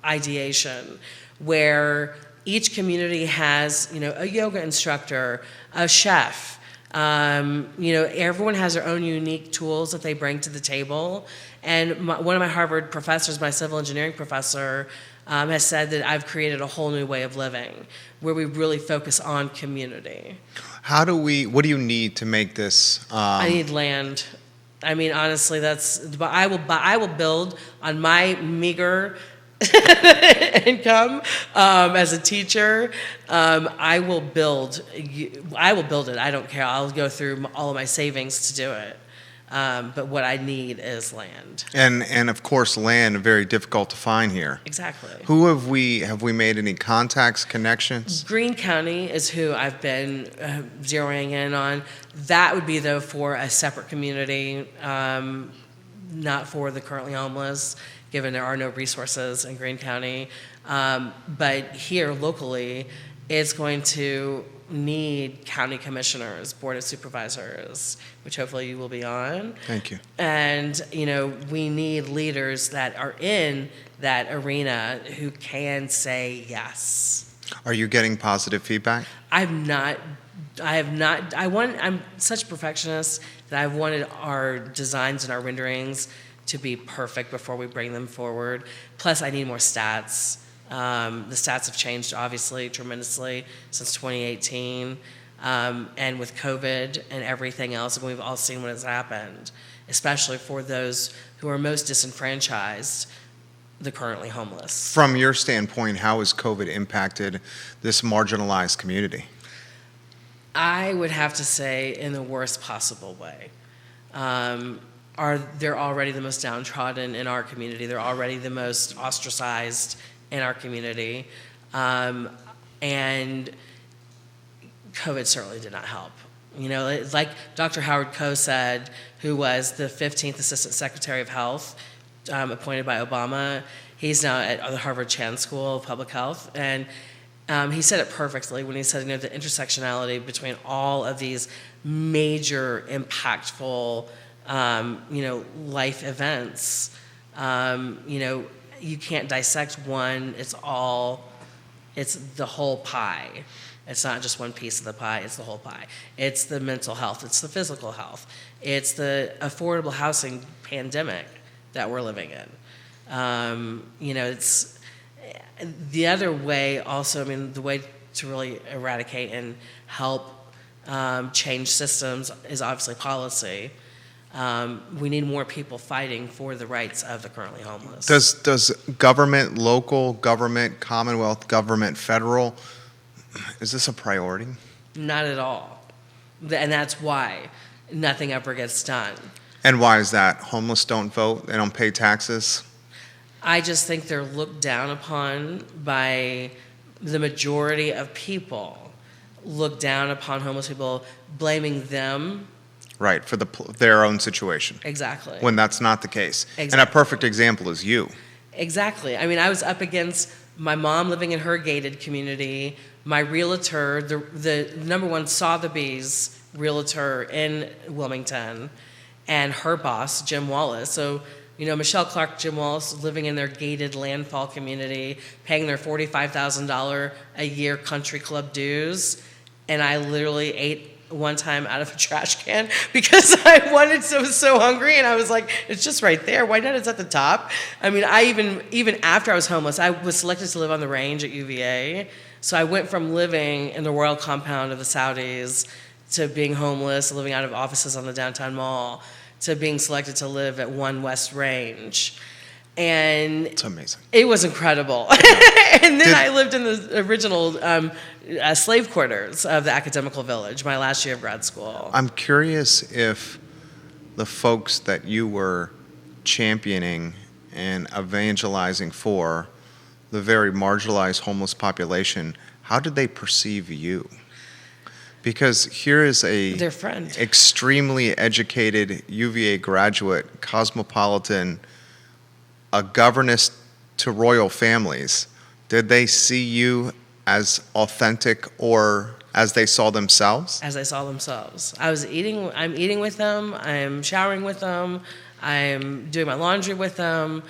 ideation where each community has, a yoga instructor, a chef. Everyone has their own unique tools that they bring to the table. And one of my Harvard professors, my civil engineering professor, has said that I've created a whole new way of living where we really focus on community. What do you need to make this? I need land. I mean, honestly, but I will build on my meager income as a teacher. I will build it. I don't care. I'll go through all of my savings to do it. But what I need is land. And of course, land very difficult to find here. Exactly. Who have we made any contacts, connections? Greene County is who I've been zeroing in on. That would be though for a separate community, not for the currently homeless, given there are no resources in Greene County. But here locally, it's going to need county commissioners, board of supervisors, which hopefully you will be on. Thank you. And, we need leaders that are in that arena who can say yes. Are you getting positive feedback? I'm such a perfectionist that I've wanted our designs and our renderings to be perfect before we bring them forward. Plus, I need more stats. The stats have changed, obviously, tremendously since 2018. And with COVID and everything else, and we've all seen what has happened, especially for those who are most disenfranchised, the currently homeless. From your standpoint, how has COVID impacted this marginalized community? I would have to say in the worst possible way. They're already the most downtrodden in our community. They're already the most ostracized in our community. And COVID certainly did not help. Like Dr. Howard Koh said, who was the 15th Assistant Secretary of Health, appointed by Obama. He's now at the Harvard Chan School of Public Health. And he said it perfectly when he said, the intersectionality between all of these major, impactful, life events. You can't dissect one. It's the whole pie. It's not just one piece of the pie, it's the whole pie. It's the mental health, it's the physical health. It's the affordable housing pandemic that we're living in. It's the other way also, the way to really eradicate and help change systems is obviously policy. We need more people fighting for the rights of the currently homeless. Does government, local government, Commonwealth government, federal, is this a priority? Not at all. And that's why nothing ever gets done. And why is that? Homeless don't vote, they don't pay taxes? I just think they're looked down upon by the majority of people, look down upon homeless people, blaming them. Right, for their own situation. Exactly. When that's not the case. Exactly. And a perfect example is you. Exactly. I was up against my mom living in her gated community, my realtor, the number one Sotheby's realtor in Wilmington, and her boss, Jim Wallace. So, Michelle Clark, Jim Wallace living in their gated landfall community, paying their $45,000 a year country club dues. And I literally ate one time out of a trash can because I was so hungry, and I was like, it's just right there. Why not? It's at the top. I even after I was homeless, I was selected to live on the range at UVA. So I went from living in the royal compound of the Saudis to being homeless, living out of offices on the downtown mall, to being selected to live at One West Range. And it's amazing. It was incredible. And then I lived in the original slave quarters of the academical village my last year of grad school. I'm curious if the folks that you were championing and evangelizing for, the very marginalized homeless population, how did they perceive you? Because here is their friend, extremely educated UVA graduate, cosmopolitan, a governess to royal families. Did they see you as authentic or as they saw themselves? As they saw themselves. I'm eating with them, I'm showering with them, I'm doing my laundry with them.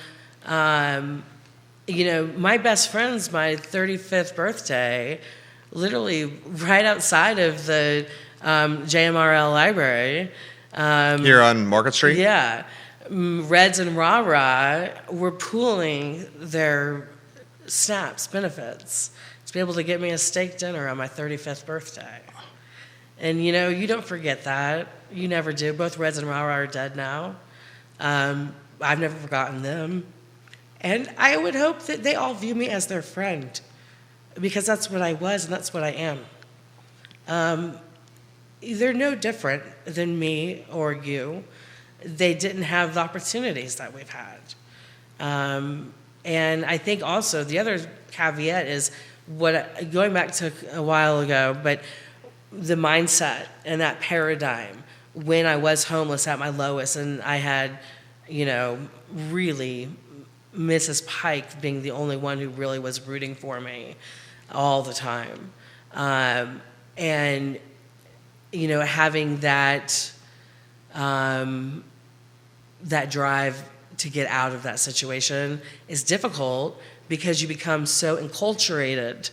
You know, my best friend's my 35th birthday, literally right outside of the JMRL library. Here on Market Street? Yeah. Reds and Rah-Rah were pooling their SNAPs benefits to be able to get me a steak dinner on my 35th birthday. And you know, you don't forget that. You never do. Both Reds and Rah-Rah are dead now. I've never forgotten them. And I would hope that they all view me as their friend, because that's what I was and that's what I am. They're no different than me or you. They didn't have the opportunities that we've had. And I think also the other caveat is going back to a while ago, but the mindset and that paradigm when I was homeless at my lowest, and I had, you know, really Mrs. Pike being the only one who really was rooting for me all the time. And, you know, having that drive to get out of that situation is difficult because you become so enculturated.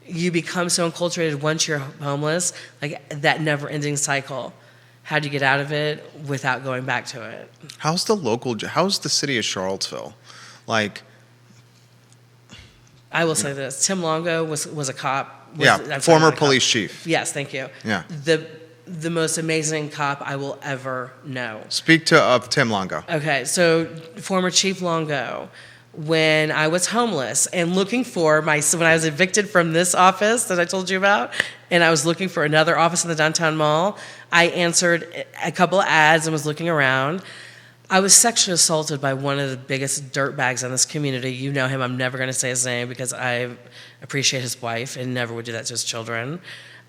You become so enculturated once you're homeless, like that never-ending cycle. How do you get out of it without going back to it? How's the city of Charlottesville? Like, I will say this: Tim Longo was a cop. Former police chief. Yes, thank you. Yeah. The most amazing cop I will ever know. Speak of Tim Longo. Okay, so former Chief Longo, when I was homeless and looking for when I was evicted from this office that I told you about, and I was looking for another office in the downtown mall, I answered a couple of ads and was looking around. I was sexually assaulted by one of the biggest dirtbags in this community. You know him. I'm never going to say his name because I appreciate his wife and never would do that to his children.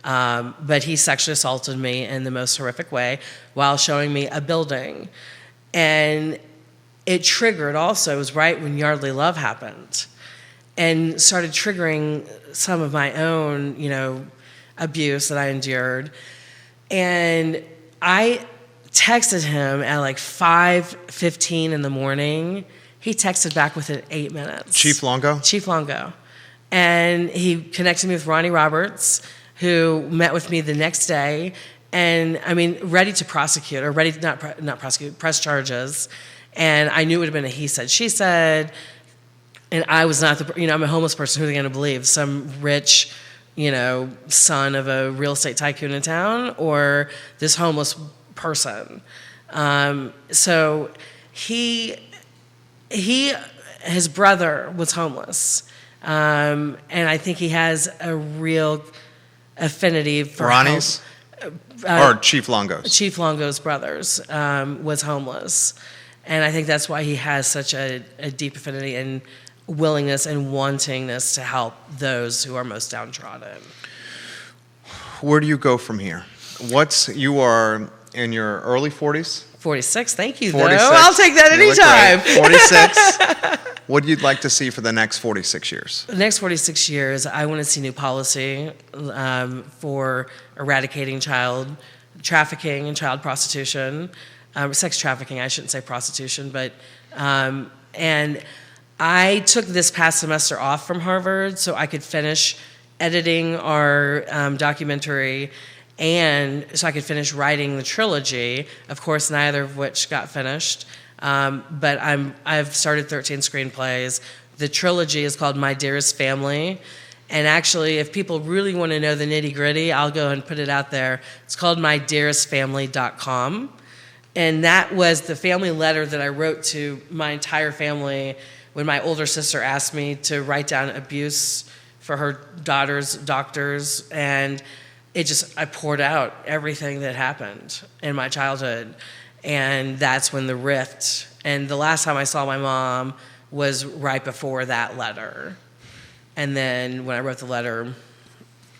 But he sexually assaulted me in the most horrific way while showing me a building. And it triggered also, it was right when Yardley Love happened, and started triggering some of my own, you know, abuse that I endured. And I texted him at like 5:15 in the morning. He texted back within 8 minutes. Chief Longo? Chief Longo. And he connected me with Ronnie Roberts, who met with me the next day, and I mean, ready to prosecute, or ready to not prosecute, press charges. And I knew it would have been a he said, she said, and I was not I'm a homeless person. Who are they going to believe? Some rich, you know, son of a real estate tycoon in town, or this homeless person? So his brother was homeless, and I think he has a real affinity for Ronnie's or Chief Longo's. Chief Longo's brothers was homeless, and I think that's why he has such a deep affinity and willingness and wantingness to help those who are most downtrodden. Where do you go from here? You are in your early 40s? 46, thank you, 46. though. I'll take that anytime. 46. What would you like to see for the next 46 years? The next 46 years, I want to see new policy for eradicating child trafficking and child prostitution. Sex trafficking, I shouldn't say prostitution, but, and I took this past semester off from Harvard so I could finish editing our documentary, and so I could finish writing the trilogy, of course, neither of which got finished. But I've started 13 screenplays. The trilogy is called My Dearest Family, And actually, if people really want to know the nitty gritty, I'll go and put it out there. It's called mydearestfamily.com. And that was the family letter that I wrote to my entire family when my older sister asked me to write down abuse for her daughter's doctors. And I poured out everything that happened in my childhood. And that's when the rift. And the last time I saw my mom was right before that letter. And then when I wrote the letter,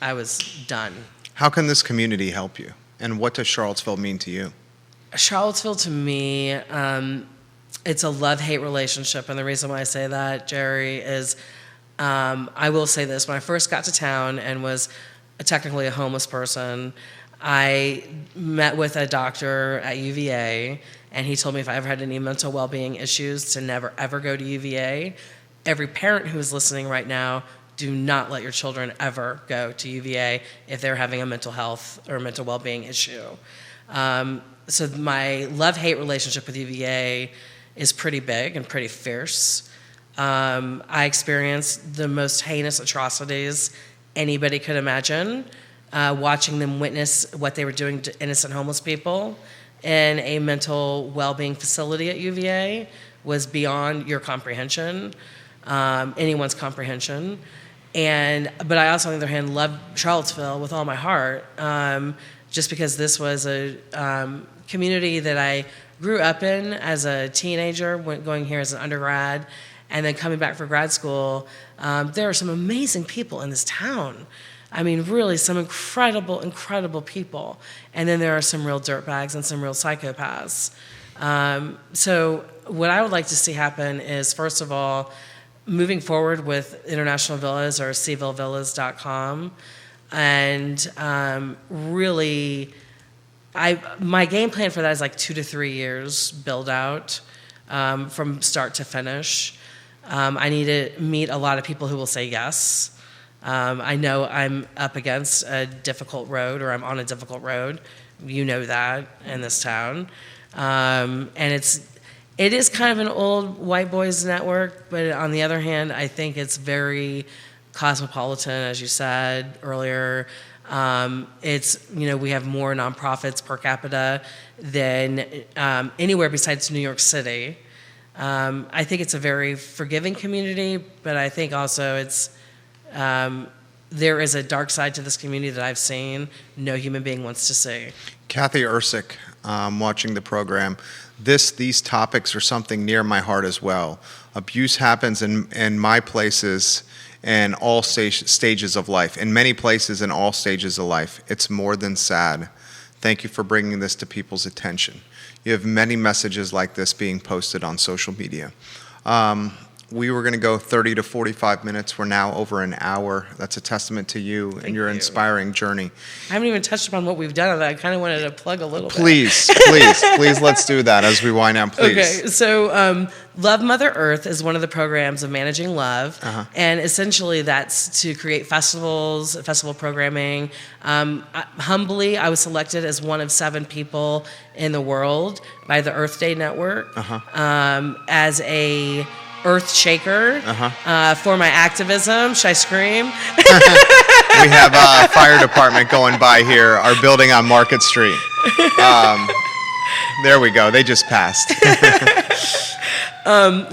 I was done. How can this community help you? And what does Charlottesville mean to you? Charlottesville to me, it's a love-hate relationship. And the reason why I say that, Jerry, is I will say this. When I first got to town and was technically a homeless person, I met with a doctor at UVA, and he told me if I ever had any mental well-being issues to never, ever go to UVA. Every parent who is listening right now, do not let your children ever go to UVA if they're having a mental health or mental well-being issue. So my love-hate relationship with UVA is pretty big and pretty fierce. I experienced the most heinous atrocities anybody could imagine, watching them witness what they were doing to innocent homeless people in a mental well-being facility at UVA was beyond your comprehension, anyone's comprehension. But I also, on the other hand, love Charlottesville with all my heart, just because this was a community that I grew up in as a teenager, going here as an undergrad, and then coming back for grad school. There are some amazing people in this town. I mean, really some incredible, incredible people. And then there are some real dirtbags and some real psychopaths. So what I would like to see happen is, first of all, moving forward with International Villas or CVilleVillas.com, and really, my game plan for that is like 2 to 3 years build out from start to finish. I need to meet a lot of people who will say yes. I know I'm up against a difficult road, or I'm on a difficult road. You know that in this town. And it is kind of an old white boys network, but on the other hand, I think it's very cosmopolitan, as you said earlier. We have more nonprofits per capita than anywhere besides New York City. I think it's a very forgiving community, but I think also there is a dark side to this community that I've seen no human being wants to see. Kathy Ersick, watching the program, these topics are something near my heart as well. Abuse happens in my places and all stages of life. In many places in all stages of life. It's more than sad. Thank you for bringing this to people's attention. You have many messages like this being posted on social media. We were going to go 30 to 45 minutes. We're now over an hour. That's a testament to you and your inspiring journey. I haven't even touched upon what we've done. I kind of wanted to plug a little bit. Please, let's do that as we wind down, please. Okay, so Love Mother Earth is one of the programs of Managing Love, and essentially that's to create festivals, festival programming. Humbly, I was selected as one of 7 people in the world by the Earth Day Network as a earth shaker for my activism. Should I scream? We have a fire department going by here, our building on Market Street. There we go. They just passed.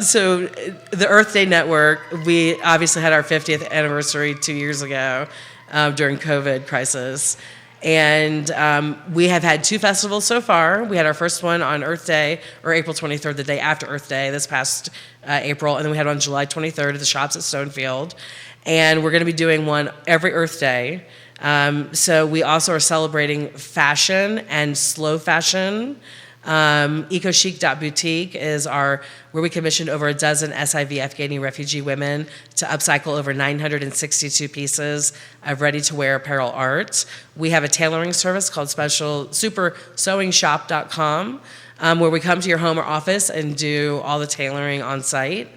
So the Earth Day Network, we obviously had our 50th anniversary 2 years ago during COVID crisis. And we have had 2 festivals so far. We had our first one on Earth Day, or April 23rd, the day after Earth Day, this past April. And then we had one on July 23rd at the shops at Stonefield. And we're going to be doing one every Earth Day. So we also are celebrating fashion and slow fashion. EcoChic.boutique is where we commissioned over a dozen SIV Afghani refugee women to upcycle over 962 pieces of ready-to-wear apparel art. We have a tailoring service called SuperSewingShop.com, where we come to your home or office and do all the tailoring on site,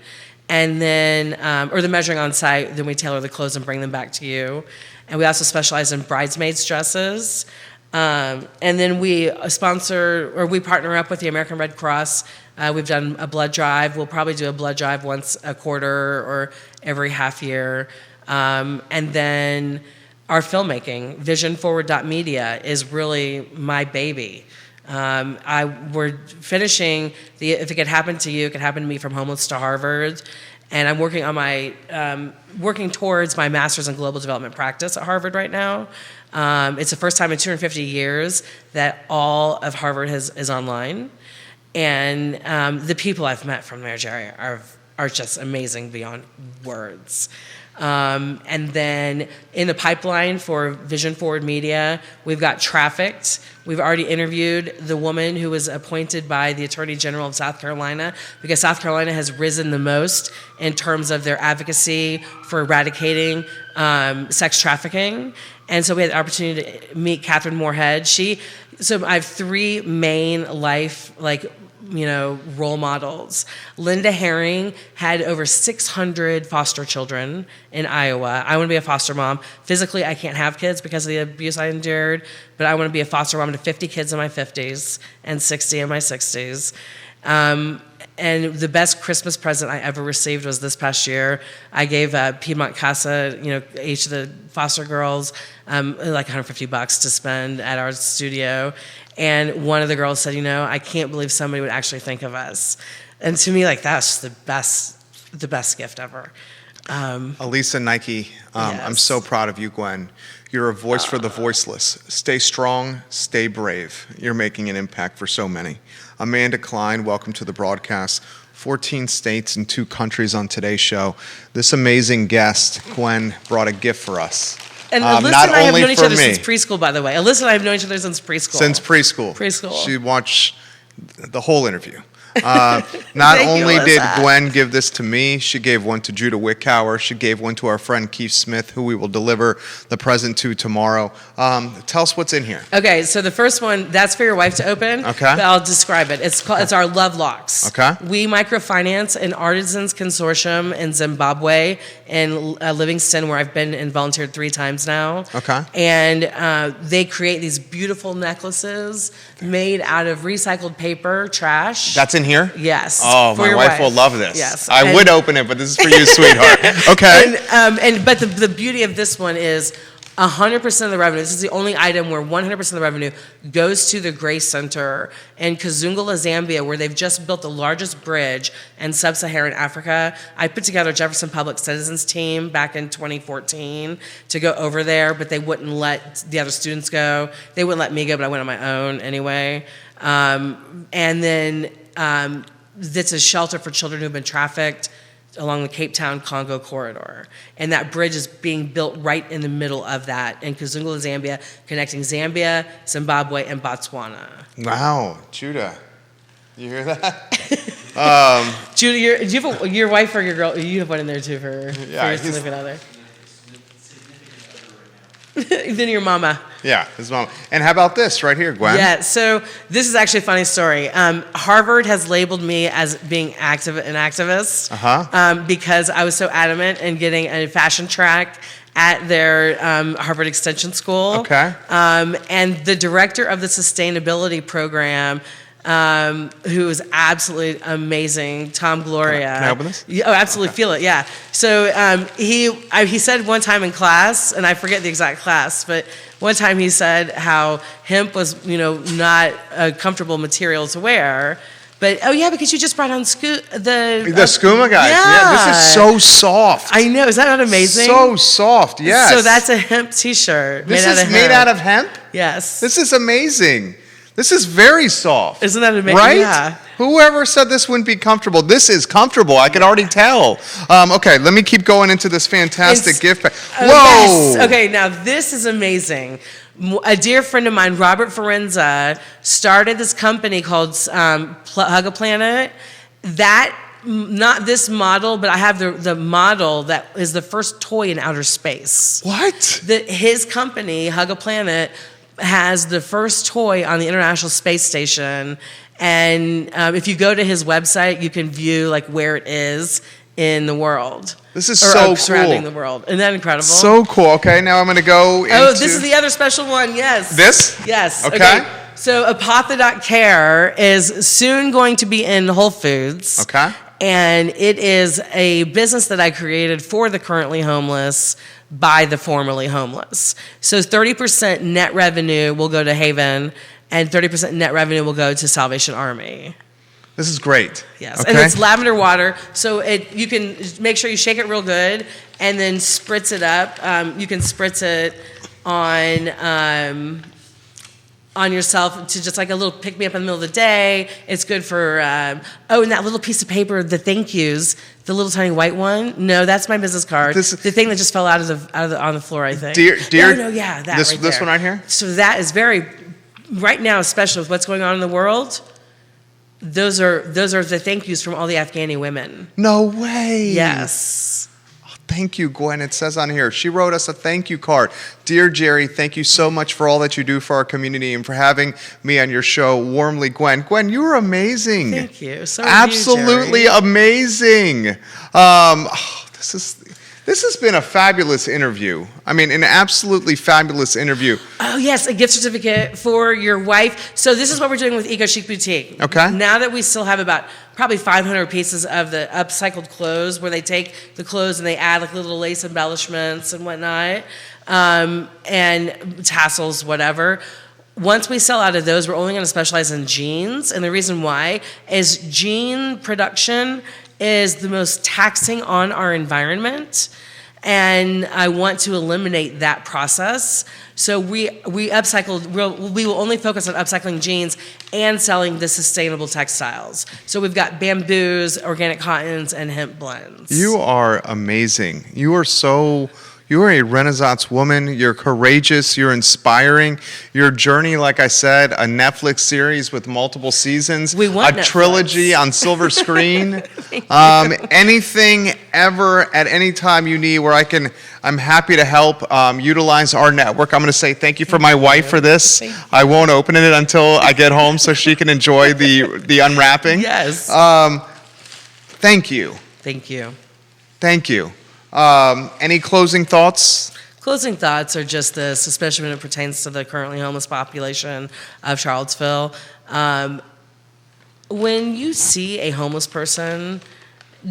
and then or the measuring on site. Then we tailor the clothes and bring them back to you. And we also specialize in bridesmaids dresses. And then we partner up with the American Red Cross. We've done a blood drive. We'll probably do a blood drive once a quarter or every half year. And then our filmmaking, visionforward.media, is really my baby. We're finishing If It Could Happen to You, It Could Happen to Me, From Homeless to Harvard. And I'm working on working towards my master's in global development practice at Harvard right now. It's the first time in 250 years that all of Harvard is online. And the people I've met from there, Jerry, are just amazing beyond words. And then in the pipeline for Vision Forward Media, we've got Trafficked. We've already interviewed the woman who was appointed by the Attorney General of South Carolina, because South Carolina has risen the most in terms of their advocacy for eradicating sex trafficking. And so we had the opportunity to meet Catherine Moorhead. So I have three main life, role models. Linda Herring had over 600 foster children in Iowa. I want to be a foster mom. Physically, I can't have kids because of the abuse I endured, but I want to be a foster mom to 50 kids in my 50s and 60 in my 60s. And the best Christmas present I ever received was this past year. I gave Piedmont Casa, each of the foster girls, like $150 to spend at our studio. And one of the girls said, I can't believe somebody would actually think of us. And to me, that's the best gift ever. Elisa Nike, Yes. I'm so proud of you, Gwen. You're a voice for the voiceless. Stay strong, stay brave. You're making an impact for so many. Amanda Klein, welcome to the broadcast. 14 states and 2 countries on today's show. This amazing guest, Gwen, brought a gift for us. And Alyssa and I have known each other since preschool, by the way. Alyssa and I have known each other since preschool. Since preschool. Preschool. She watched the whole interview. Not only did Gwen give this to me, she gave one to Judah Wickower. She gave one to our friend Keith Smith, who we will deliver the present to tomorrow. Tell us what's in here. Okay, so the first one, that's for your wife to open. Okay. But I'll describe it. It's our Love Locks. Okay. We microfinance an artisans consortium in Zimbabwe, in Livingston, where I've been and volunteered 3 times now. Okay. And they create these beautiful necklaces made out of recycled paper, trash. That's in here? Yes. Oh, for my your wife will love this. Yes. I would open it, but this is for you, sweetheart. Okay. But the beauty of this one is 100% of the revenue, this is the only item where 100% of the revenue goes to the Grace Center in Kazungula, Zambia, where they've just built the largest bridge in sub-Saharan Africa. I put together a Jefferson Public Citizens team back in 2014 to go over there, but they wouldn't let the other students go. They wouldn't let me go, but I went on my own anyway. And then it's a shelter for children who've been trafficked along the Cape Town Congo corridor. And that bridge is being built right in the middle of that in Kazungula, Zambia, connecting Zambia, Zimbabwe, and Botswana. Wow, Judah. You hear that? Judah, do you have your wife or your girl? You have one in there too for your significant other. Then your mama. Yeah, his mom. And how about this right here, Gwen? Yeah, so this is actually a funny story. Harvard has labeled me as being an activist because I was so adamant in getting a fashion track at their Harvard Extension School. Okay. And the director of the sustainability program, who is absolutely amazing, Tom Gloria. Can I open this? Oh, absolutely, feel it, yeah. So he said one time in class, and I forget the exact class, but one time he said how hemp was, not a comfortable material to wear. But, oh yeah, because you just brought on the skooma guys. Yeah. This is so soft. I know, is that not amazing? So soft, yes. So that's a hemp t-shirt. This is made out of hemp? Yes. This is amazing. This is very soft. Isn't that amazing? Right? Yeah. Whoever said this wouldn't be comfortable, this is comfortable. I could already tell. Okay, let me keep going into this fantastic gift pack. Whoa! Yes. Okay, now this is amazing. A dear friend of mine, Robert Forenza, started this company called Hug a Planet. Not this model, but I have the model that is the first toy in outer space. What? His company, Hug a Planet, has the first toy on the International Space Station, and if you go to his website, you can view where it is in the world. This is so cool. Surrounding the world. Isn't that incredible? So cool. Okay, now I'm going to go into... Oh, this is the other special one, yes. This? Yes. Okay. So Apotha.care is soon going to be in Whole Foods. Okay. And it is a business that I created for the currently homeless by the formerly homeless. So 30% net revenue will go to Haven, and 30% net revenue will go to Salvation Army. This is great. Yes, Okay. and it's lavender water, so you can make sure you shake it real good, and then spritz it up. You can spritz it on yourself to just like a little pick me up in the middle of the day. It's good for and that little piece of paper, the thank yous, the little tiny white one. No, that's my business card. The thing that just fell out of the on the floor, I think. Dear, no, yeah, that this right there. one right here. So that is very right now, especially with what's going on in the world. Those are the thank yous from all the Afghani women. No way. Yes. Thank you, Gwen. It says on here, she wrote us a thank you card. Dear Jerry, thank you so much for all that you do for our community and for having me on your show. Warmly, Gwen. Gwen, you are amazing. Thank you. So absolutely are you, Jerry. Amazing. This has been a fabulous interview. I mean, an absolutely fabulous interview. Oh, yes, a gift certificate for your wife. So this is what we're doing with Eco Chic Boutique. Okay. Now that we still have about probably 500 pieces of the upcycled clothes where they take the clothes and they add like little lace embellishments and whatnot, and tassels, whatever. Once we sell out of those, we're only going to specialize in jeans. And the reason why is jean production is the most taxing on our environment, and I want to eliminate that process. So we will only focus on upcycling jeans and selling the sustainable textiles. So we've got bamboos, organic cottons, and hemp blends. You are amazing. You are a Renaissance woman. You're courageous. You're inspiring. Your journey, like I said, a Netflix series with multiple seasons. We want a Netflix. Trilogy on silver screen. Anything ever at any time you need where I'm happy to help utilize our network. I'm going to say thank you for my wife for this. I won't open it until I get home so she can enjoy the unwrapping. Yes. Thank you. Thank you. Thank you. Any closing thoughts? Closing thoughts are just this, especially when it pertains to the currently homeless population of Charlottesville. When you see a homeless person,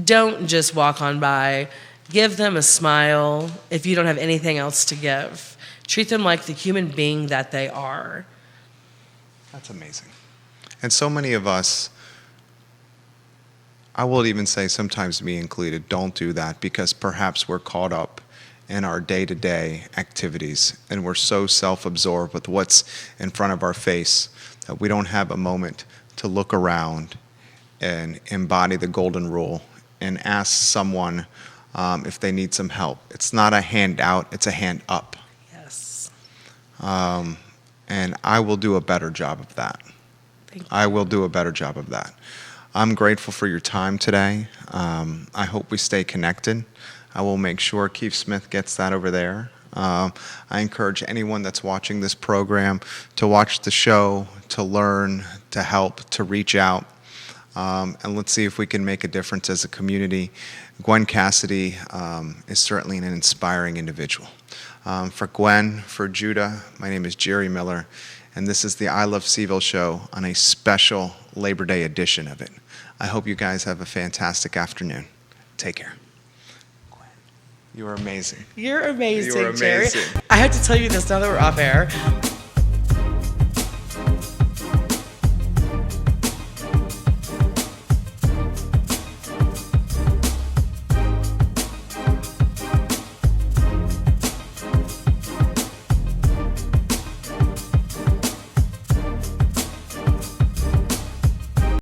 don't just walk on by. Give them a smile if you don't have anything else to give. Treat them like the human being that they are. That's amazing. And so many of us, I will even say sometimes me included, don't do that because perhaps we're caught up in our day-to-day activities and we're so self-absorbed with what's in front of our face that we don't have a moment to look around and embody the golden rule and ask someone if they need some help. It's not a hand out, it's a hand up. Yes. And I will do a better job of that. Thank you. I will do a better job of that. I'm grateful for your time today. I hope we stay connected. I will make sure Keith Smith gets that over there. I encourage anyone that's watching this program to watch the show, to learn, to help, to reach out. And let's see if we can make a difference as a community. Gwen Cassady is certainly an inspiring individual. For Gwen, for Judah, my name is Jerry Miller, and this is the I Love CVille Show on a special Labor Day edition of it. I hope you guys have a fantastic afternoon. Take care. Gwen, you are amazing. You're amazing, You are amazing. Jerry. I have to tell you this now that we're off air.